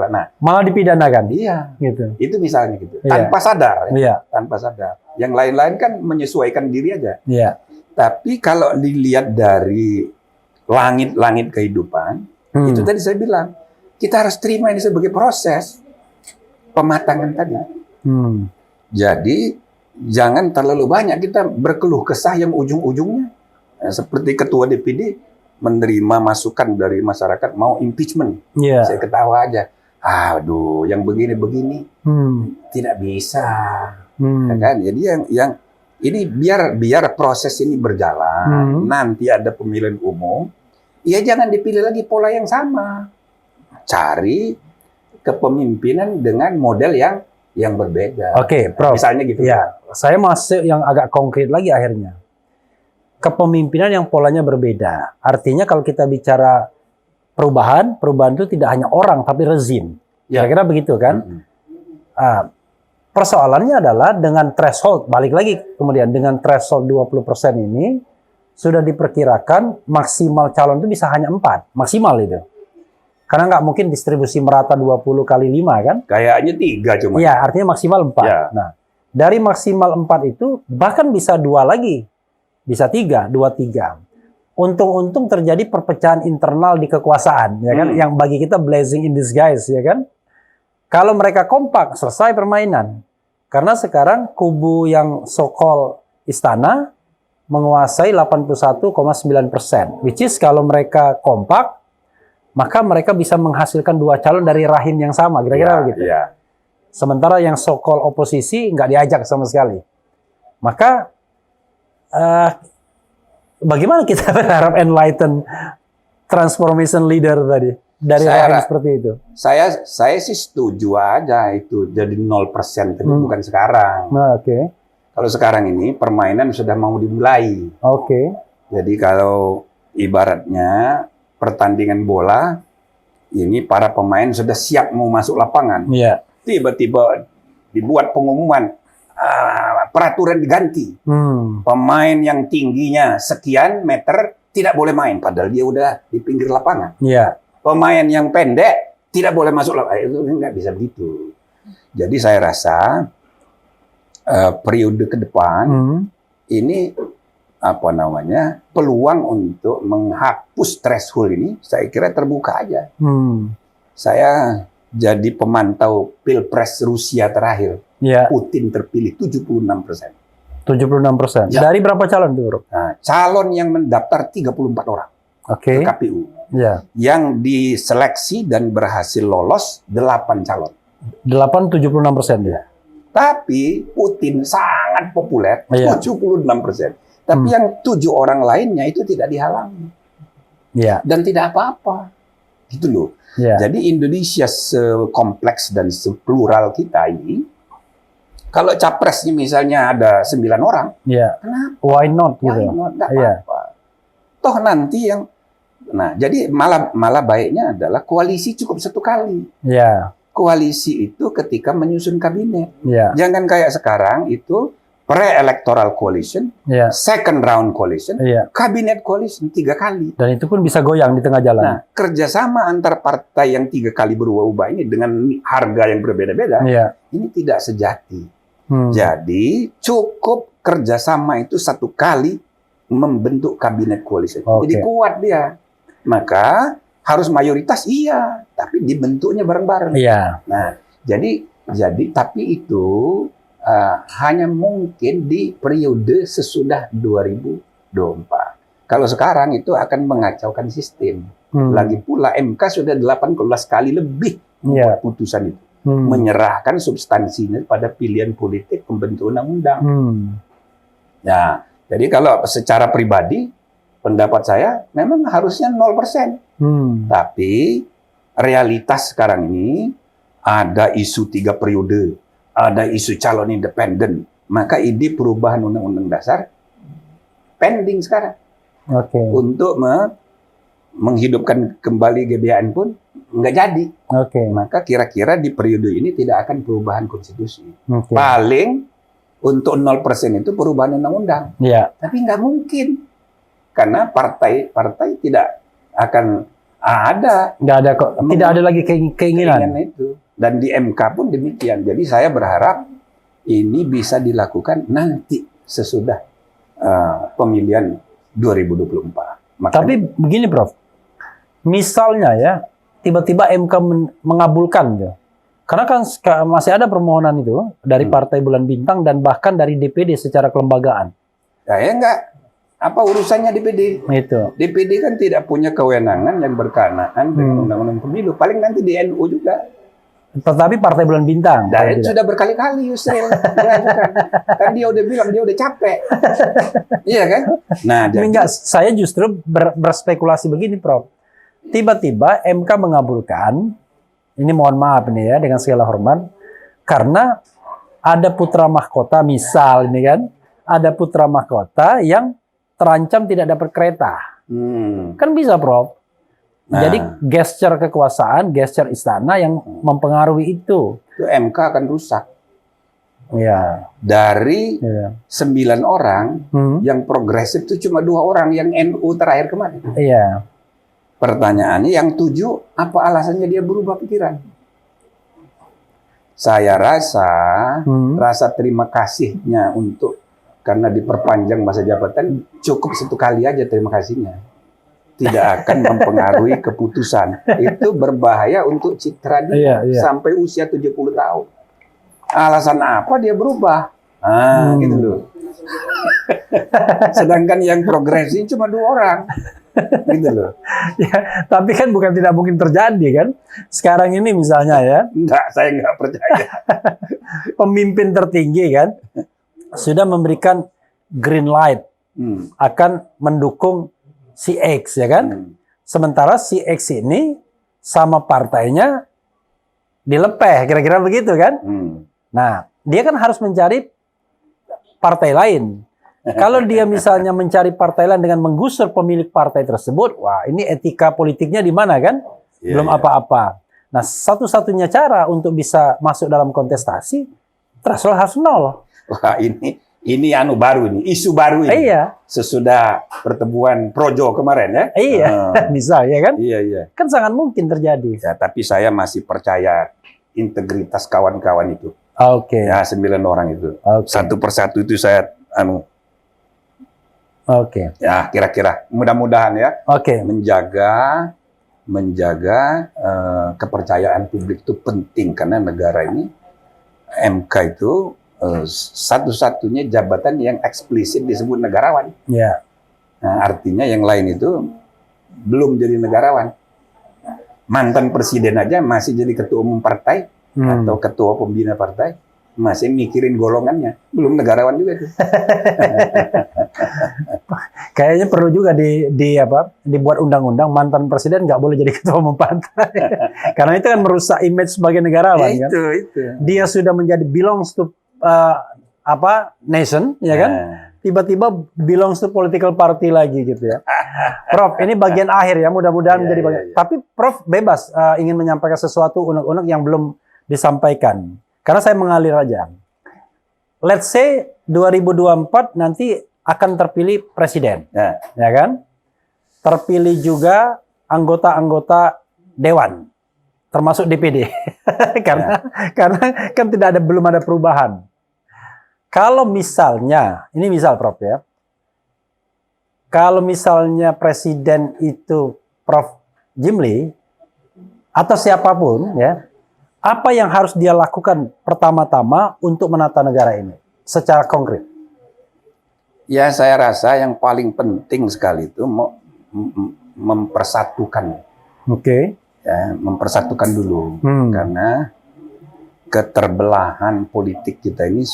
Nah, malah dipidanakan. Iya. Gitu. Itu misalnya gitu. Iya. Tanpa sadar. Iya. Tanpa sadar. Yang lain-lain kan menyesuaikan diri aja. Iya. Tapi kalau dilihat dari langit-langit kehidupan, itu tadi saya bilang, kita harus terima ini sebagai proses pematangan tadi. Jadi jangan terlalu banyak kita berkeluh kesah yang ujung-ujungnya seperti ketua DPD menerima masukan dari masyarakat mau impeachment. Yeah. Saya ketawa aja. Aduh, yang begini-begini tidak bisa. Ya kan? Jadi yang ini biar proses ini berjalan, nanti ada pemilihan umum, ya jangan dipilih lagi pola yang sama. Cari kepemimpinan dengan model yang berbeda. Oke, Prof. Misalnya gitu. Ya, saya masuk yang agak konkret lagi akhirnya. Kepemimpinan yang polanya berbeda. Artinya kalau kita bicara perubahan itu tidak hanya orang tapi rezim. Kira-kira begitu kan? Persoalannya adalah dengan threshold, balik lagi kemudian dengan threshold 20% ini, sudah diperkirakan maksimal calon itu bisa hanya 4, maksimal itu. Karena nggak mungkin distribusi merata 20 kali 5 kan? Kayaknya 3 cuma. Iya, artinya maksimal 4. Ya. Nah, dari maksimal 4 itu bahkan bisa 2 lagi. Bisa 3, 2, 3. Untung-untung terjadi perpecahan internal di kekuasaan, ya kan? Yang bagi kita blessing in disguise, ya kan? Kalau mereka kompak, selesai permainan. Karena sekarang kubu yang so-called istana menguasai 81,9%. Which is kalau mereka kompak, maka mereka bisa menghasilkan 2 calon dari rahim yang sama, kira-kira begitu. Ya. Sementara yang so-called oposisi nggak diajak sama sekali. Maka bagaimana kita berharap enlighten transformation leader tadi dari rahim seperti itu? Saya sih setuju aja itu jadi 0%, tapi bukan sekarang. Nah, oke. Kalau sekarang ini permainan sudah mau dimulai. Oke. Jadi kalau ibaratnya pertandingan bola, ini para pemain sudah siap mau masuk lapangan. Iya. Tiba-tiba dibuat pengumuman, peraturan diganti. Pemain yang tingginya sekian meter tidak boleh main, padahal dia udah di pinggir lapangan. Iya. Pemain yang pendek tidak boleh masuk lapangan. Itu nggak bisa begitu. Jadi saya rasa periode ke depan ini peluang untuk menghapus threshold ini saya kira terbuka aja. Saya jadi pemantau Pilpres Rusia terakhir. Ya. Putin terpilih 76%. 76%. Ya. Dari berapa calon itu, Bro? Nah, calon yang mendaftar 34 orang Oke. ke KPU. Ya. Yang diseleksi dan berhasil lolos 8 calon. 76% ya. Tapi Putin sangat populer, Ya. 76%. Tapi yang 7 orang lainnya itu tidak dihalangi. Ya. Dan tidak apa-apa. Gitu loh. Ya. Jadi Indonesia sekompleks dan seplural kita ini, kalau capresnya misalnya ada 9 orang, Ya. kenapa? Why not gitu? Why not? Nggak Iya. apa-apa. Toh nanti yang, nah jadi malah baiknya adalah koalisi cukup 1 kali. Ya. Koalisi itu ketika menyusun kabinet. Ya. Jangan kayak sekarang itu pre-electoral coalition, Ya. second round coalition, Iya. kabinet coalition 3 kali. Dan itu pun bisa goyang di tengah jalan. Nah, kerjasama antar partai yang 3 kali berubah-ubah ini dengan harga yang berbeda-beda, Iya. ini tidak sejati. Jadi cukup kerjasama itu 1 kali membentuk kabinet koalisi. Oke. Jadi kuat dia. Maka harus mayoritas iya, tapi dibentuknya bareng-bareng. Iya. Nah, jadi tapi itu hanya mungkin di periode sesudah 2024. Kalau sekarang itu akan mengacaukan sistem. Lagi pula MK sudah 18 kali lebih Iya. putusan itu. Menyerahkan substansinya pada pilihan politik pembentuk undang-undang. Nah, jadi kalau secara pribadi, pendapat saya memang harusnya 0%. Tapi realitas sekarang ini ada isu 3 periode, ada isu calon independen. Maka ide perubahan undang-undang dasar pending sekarang. Oke. Untuk menghidupkan kembali GBHN pun nggak jadi. Oke. Maka kira-kira di periode ini tidak akan perubahan konstitusi. Oke. Paling untuk 0% itu perubahan undang-undang. Iya. Tapi nggak mungkin. Karena partai tidak akan ada. Nggak ada kok. Tidak ada lagi keinginan. Itu. Dan di MK pun demikian. Jadi saya berharap ini bisa dilakukan nanti sesudah pemilihan 2024. Makanya, Tapi begini, Prof. Misalnya ya, tiba-tiba MK mengabulkan ya. Karena kan masih ada permohonan itu dari Partai Bulan Bintang dan bahkan dari DPD secara kelembagaan. ya enggak. Apa urusannya DPD? Itu. DPD kan tidak punya kewenangan yang berkenaan dengan undang-undang pemilu. Paling nanti di NU juga. Tetapi Partai Bulan Bintang. Dan itu sudah berkali-kali Yusril. Kan dia udah bilang dia udah capek. Iya kan? Nah, jadi Enggak, saya justru berspekulasi begini, Prof. Tiba-tiba MK mengabulkan, ini mohon maaf nih ya dengan segala hormat, karena ada putra mahkota misal ini kan, ada putra mahkota yang terancam tidak dapat kereta. Kan bisa, Prof. Nah. Jadi gesture kekuasaan, gesture istana yang mempengaruhi itu. MK akan rusak. Ya. Dari Ya. 9 orang, yang progresif itu cuma 2 orang, yang NU terakhir kemarin. Iya. Pertanyaannya yang 7, apa alasannya dia berubah pikiran? Saya rasa terima kasihnya karena diperpanjang masa jabatan cukup 1 kali aja terima kasihnya. Tidak akan mempengaruhi keputusan. Itu berbahaya untuk citra dia sampai usia 70 tahun. Alasan apa dia berubah? Gitu loh. Sedangkan yang progresif cuma 2 orang. Gitu loh. Ya, tapi kan bukan tidak mungkin terjadi kan. Sekarang ini misalnya ya. Enggak, saya nggak percaya. Pemimpin tertinggi kan sudah memberikan green light akan mendukung si X ya kan. Sementara si X ini sama partainya dilepeh, kira-kira begitu kan. Nah, dia kan harus mencari partai lain. Kalau dia misalnya mencari partai lain dengan menggusur pemilik partai tersebut, wah ini etika politiknya di mana kan? Belum apa-apa. Nah, satu-satunya cara untuk bisa masuk dalam kontestasi, threshold harus 0. Wah, ini baru ini, isu baru ini. Iya. Sesudah pertemuan Projo kemarin ya. Iya, bisa ya kan? Iya. Kan sangat mungkin terjadi. Ya, tapi saya masih percaya integritas kawan-kawan itu. Oke. Ya, 9 orang itu. Satu persatu itu saya ya kira-kira mudah-mudahan ya. Menjaga kepercayaan publik itu penting karena negara ini MK itu satu-satunya jabatan yang eksplisit disebut negarawan. Ya. Nah, artinya yang lain itu belum jadi negarawan. Mantan presiden aja masih jadi ketua umum partai atau ketua pembina partai, masih mikirin golongannya, belum negarawan juga itu. Kayaknya perlu juga dibuat undang-undang mantan presiden nggak boleh jadi ketua umum partai. Karena itu kan merusak image sebagai negarawan kan. Itu. Dia sudah menjadi belongs to nation ya kan. Tiba-tiba belongs to political party lagi gitu ya. Prof, ini bagian akhir ya, mudah-mudahan menjadi bagian. Tapi Prof bebas ingin menyampaikan sesuatu unek-unek yang belum disampaikan. Karena saya mengalir aja. Let's say 2024 nanti akan terpilih presiden, ya kan? Terpilih juga anggota-anggota dewan, termasuk DPD, karena kan belum ada perubahan. Kalau misalnya, ini misal Prof ya, kalau misalnya presiden itu Prof Jimli atau siapapun ya, apa yang harus dia lakukan pertama-tama untuk menata negara ini secara konkret? Ya, saya rasa yang paling penting sekali itu mempersatukan. Ya, mempersatukan dulu. Karena keterbelahan politik kita ini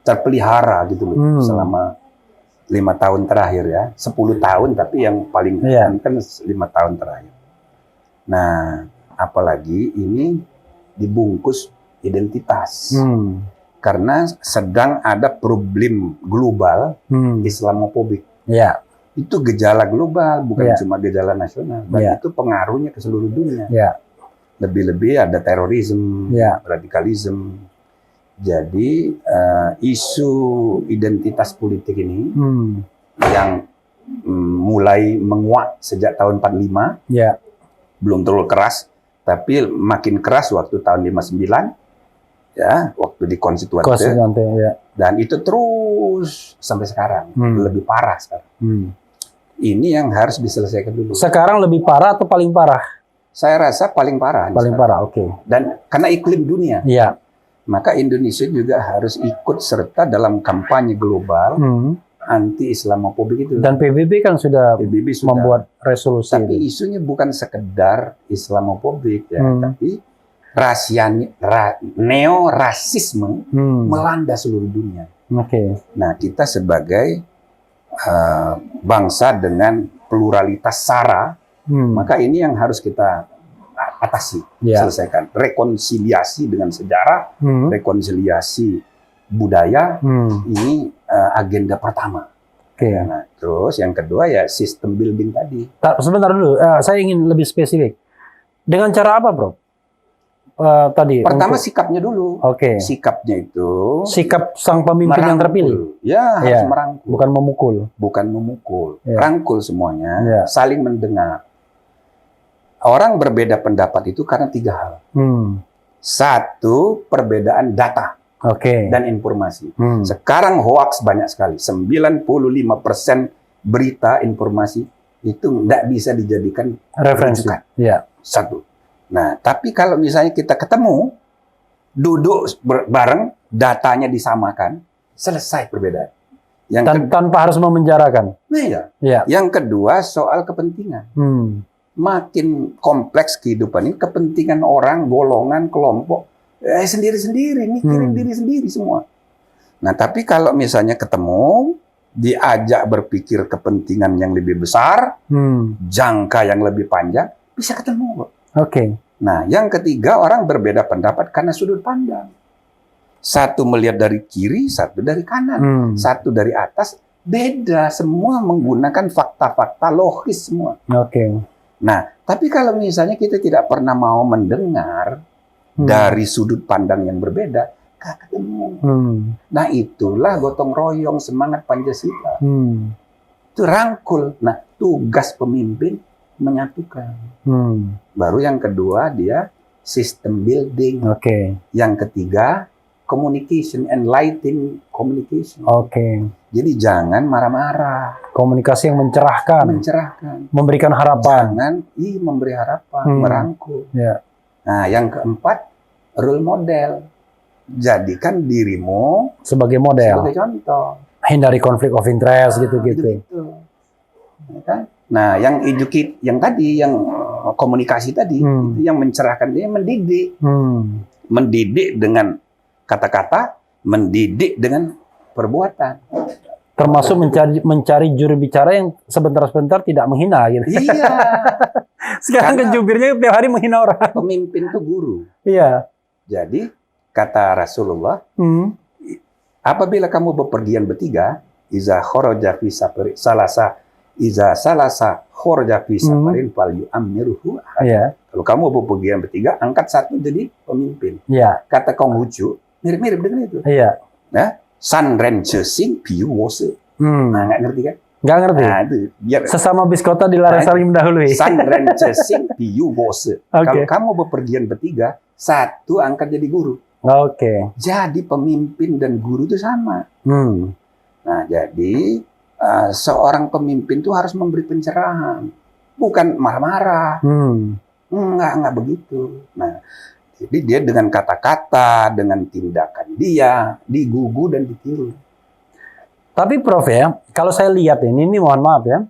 terpelihara gitu loh selama 5 tahun terakhir ya. 10 tahun, tapi yang paling kan 5 tahun terakhir. Nah, apalagi ini dibungkus identitas. Karena sedang ada problem global Islamofobik. Itu gejala global, bukan cuma gejala nasional. Dan itu pengaruhnya ke seluruh dunia. Lebih-lebih ada terorisme, radikalisme. Jadi isu identitas politik ini yang mulai menguat sejak tahun 45, belum terlalu keras, tapi makin keras waktu tahun 59. Ya, waktu di Konstituante dan itu terus sampai sekarang, lebih parah sekarang. Ini yang harus diselesaikan dulu. Sekarang lebih parah atau paling parah? Saya rasa paling parah. Paling parah, oke. Dan karena iklim dunia, maka Indonesia juga harus ikut serta dalam kampanye global anti Islamofobik itu. Dan PBB kan sudah membuat resolusi. Tapi isunya bukan sekedar Islamofobik ya, tapi neo-rasisme melanda seluruh dunia. Nah, kita sebagai bangsa dengan pluralitas sara, maka ini yang harus kita atasi, selesaikan. Rekonsiliasi dengan sejarah, rekonsiliasi budaya, ini agenda pertama. Nah, terus yang kedua ya sistem building tadi. Sebentar dulu, saya ingin lebih spesifik. Dengan cara apa, Bro? tadi? Pertama untuk- sikapnya dulu. Oke. Sikapnya itu Sikap sang pemimpin yang terpilih, Ya, harus Iya. merangkul. bukan memukul. Bukan memukul. Iya. Rangkul semuanya, Iya. saling mendengar. Orang berbeda pendapat itu karena 3 hal. Satu, perbedaan data Oke. dan informasi. Hmm. Sekarang hoax banyak sekali. 95% berita informasi itu tidak bisa dijadikan Referensi. rujukan. Ya. Satu. Nah, tapi kalau misalnya kita ketemu, duduk bareng, datanya disamakan, selesai perbedaan. Yang Tanpa harus memenjarakan. Nah, ya. Ya. Yang kedua, soal kepentingan. Makin kompleks kehidupan ini, kepentingan orang, golongan, kelompok, sendiri-sendiri, mikirin diri sendiri semua. Nah, tapi kalau misalnya ketemu, diajak berpikir kepentingan yang lebih besar, jangka yang lebih panjang, bisa ketemu. Oke. Nah, yang ketiga, orang berbeda pendapat karena sudut pandang. Satu melihat dari kiri, satu dari kanan, satu dari atas, beda. Semua menggunakan fakta-fakta logis semua. Oke. Nah, tapi kalau misalnya kita tidak pernah mau mendengar dari sudut pandang yang berbeda, gak ketemu. Nah, itulah gotong royong semangat Pancasila. Itu rangkul. Nah, tugas pemimpin menyatukan. Baru yang kedua, dia system building. Oke. Yang ketiga, communication, enlightening communication. Oke. Jadi jangan marah-marah. Komunikasi yang mencerahkan, memberikan harapan. Jangan memberi harapan, merangkul. Ya. Nah, yang keempat, role model. Jadikan dirimu sebagai model. Sebagai contoh. Hindari konflik of interest gitu-gitu. Ya kan? Nah, yang educate, yang tadi, yang komunikasi tadi, itu yang mencerahkan dia, mendidik. Mendidik dengan kata-kata, mendidik dengan perbuatan. Termasuk mencari juru bicara yang sebentar-sebentar tidak menghina gitu. Iya. Sekarang kan jubirnya tiap hari menghina orang. Pemimpin itu guru. Iya. Jadi kata Rasulullah, apabila kamu bepergian bertiga, iza kharaja fi salasa kharaja fi safarin fal yu'ammiruhu. Iya. Kalau kamu bepergian bertiga, angkat satu jadi pemimpin. Iya. Kata Konghucu, mirip-mirip dengan itu. Iya. Nah, San Ren Sing Piu Wose. Nah, nggak ngerti kan? Nggak ngerti. Nah, itu biar sesama biskota dilarang saling mendahului. San Ren Sing Piu Wose. Kalau kamu bepergian bertiga, satu angkat jadi guru. Oke. Jadi pemimpin dan guru itu sama. Nah, jadi seorang pemimpin itu harus memberi pencerahan, bukan marah-marah. Enggak begitu. Nah, jadi dia dengan kata-kata, dengan tindakan dia digugu dan ditiru. Tapi Prof ya, kalau saya lihat ini mohon maaf ya,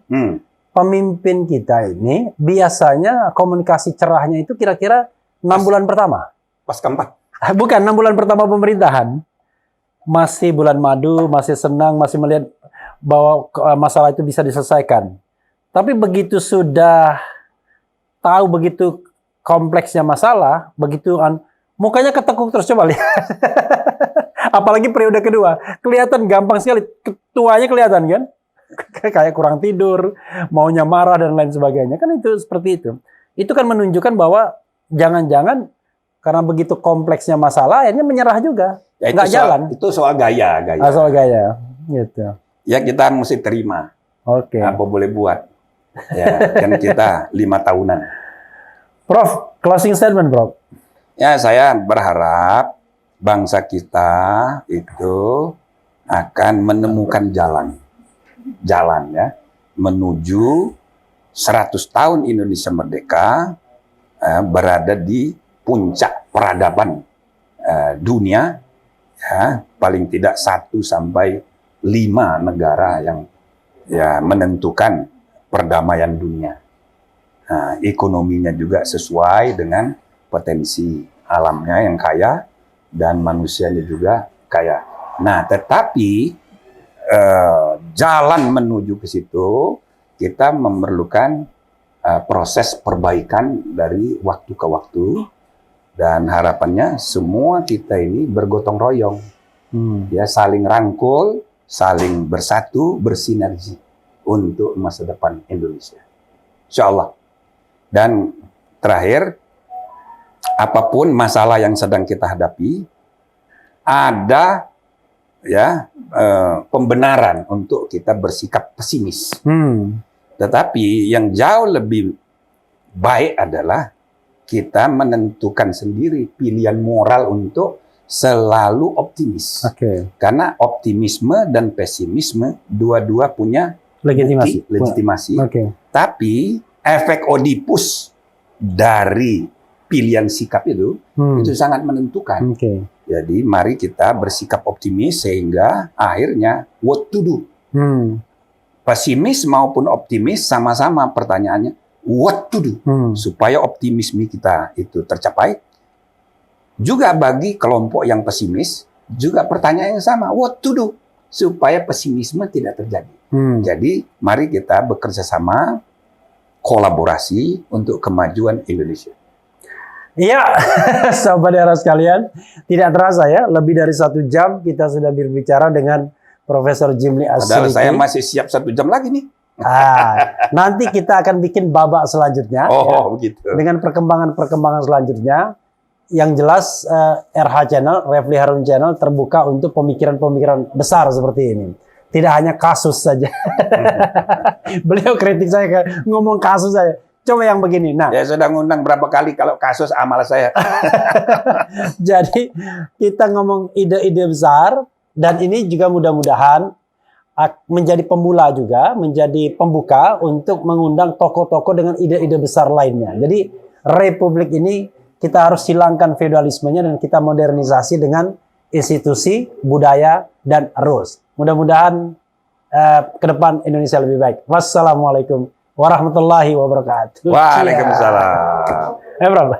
pemimpin kita ini biasanya komunikasi cerahnya itu kira-kira 6 bulan pertama. Pas keempat. Bukan 6 bulan pertama pemerintahan. Masih bulan madu, masih senang, masih melihat bahwa masalah itu bisa diselesaikan. Tapi begitu sudah tahu begitu kompleksnya masalah, begitu mukanya ketekuk terus, coba lihat. Apalagi periode kedua, kelihatan gampang sekali, ketuanya kelihatan kan? Kayak kurang tidur, maunya marah dan lain sebagainya. Kan itu seperti itu. Itu kan menunjukkan bahwa jangan-jangan karena begitu kompleksnya masalah, akhirnya menyerah juga. Ya, nggak jalan. Itu soal gaya. Soal gaya, gitu. Ya kita mesti terima. Oke. Apa boleh buat? Ya, kan kita 5 tahunan. Prof, closing statement, Prof. Ya, saya berharap bangsa kita itu akan menemukan jalan ya, menuju 100 tahun Indonesia merdeka, berada di puncak peradaban dunia, ya, paling tidak 1 sampai 5 negara yang ya menentukan perdamaian dunia. Nah, ekonominya juga sesuai dengan potensi alamnya yang kaya dan manusianya juga kaya. Nah, tetapi jalan menuju ke situ kita memerlukan proses perbaikan dari waktu ke waktu, dan harapannya semua kita ini bergotong royong, ya, saling rangkul, saling bersatu, bersinergi untuk masa depan Indonesia. Insya Allah. Dan terakhir, apapun masalah yang sedang kita hadapi, ada ya pembenaran untuk kita bersikap pesimis. Tetapi yang jauh lebih baik adalah kita menentukan sendiri pilihan moral untuk selalu optimis. Karena optimisme dan pesimisme dua-dua punya legitimasi. Tapi efek Oedipus dari pilihan sikap itu sangat menentukan. Jadi mari kita bersikap optimis sehingga akhirnya what to do. Pesimis maupun optimis sama-sama pertanyaannya what to do supaya optimisme kita itu tercapai. Juga bagi kelompok yang pesimis juga pertanyaan yang sama, what to do supaya pesimisme tidak terjadi. Jadi mari kita bekerja sama, kolaborasi untuk kemajuan Indonesia. Iya, sahabat era sekalian, tidak terasa ya, lebih dari 1 jam kita sudah berbicara dengan Profesor Jimli As-Suliki. Padahal saya masih siap 1 jam lagi nih. Nanti kita akan bikin babak selanjutnya. Begitu. Dengan perkembangan selanjutnya. Yang jelas RH Channel, Refli Harun Channel terbuka untuk pemikiran-pemikiran besar seperti ini. Tidak hanya kasus saja. Beliau kritik saya ngomong kasus saja. Coba yang begini. Nah, ya sudah ngundang berapa kali kalau kasus amal saya. Jadi kita ngomong ide-ide besar dan ini juga mudah-mudahan menjadi pemula juga, menjadi pembuka untuk mengundang tokoh-tokoh dengan ide-ide besar lainnya. Jadi Republik ini kita harus hilangkan feudalismenya dan kita modernisasi dengan institusi, budaya, dan rules. Mudah-mudahan ke depan Indonesia lebih baik. Wassalamualaikum warahmatullahi wabarakatuh. Waalaikumsalam. Berapa?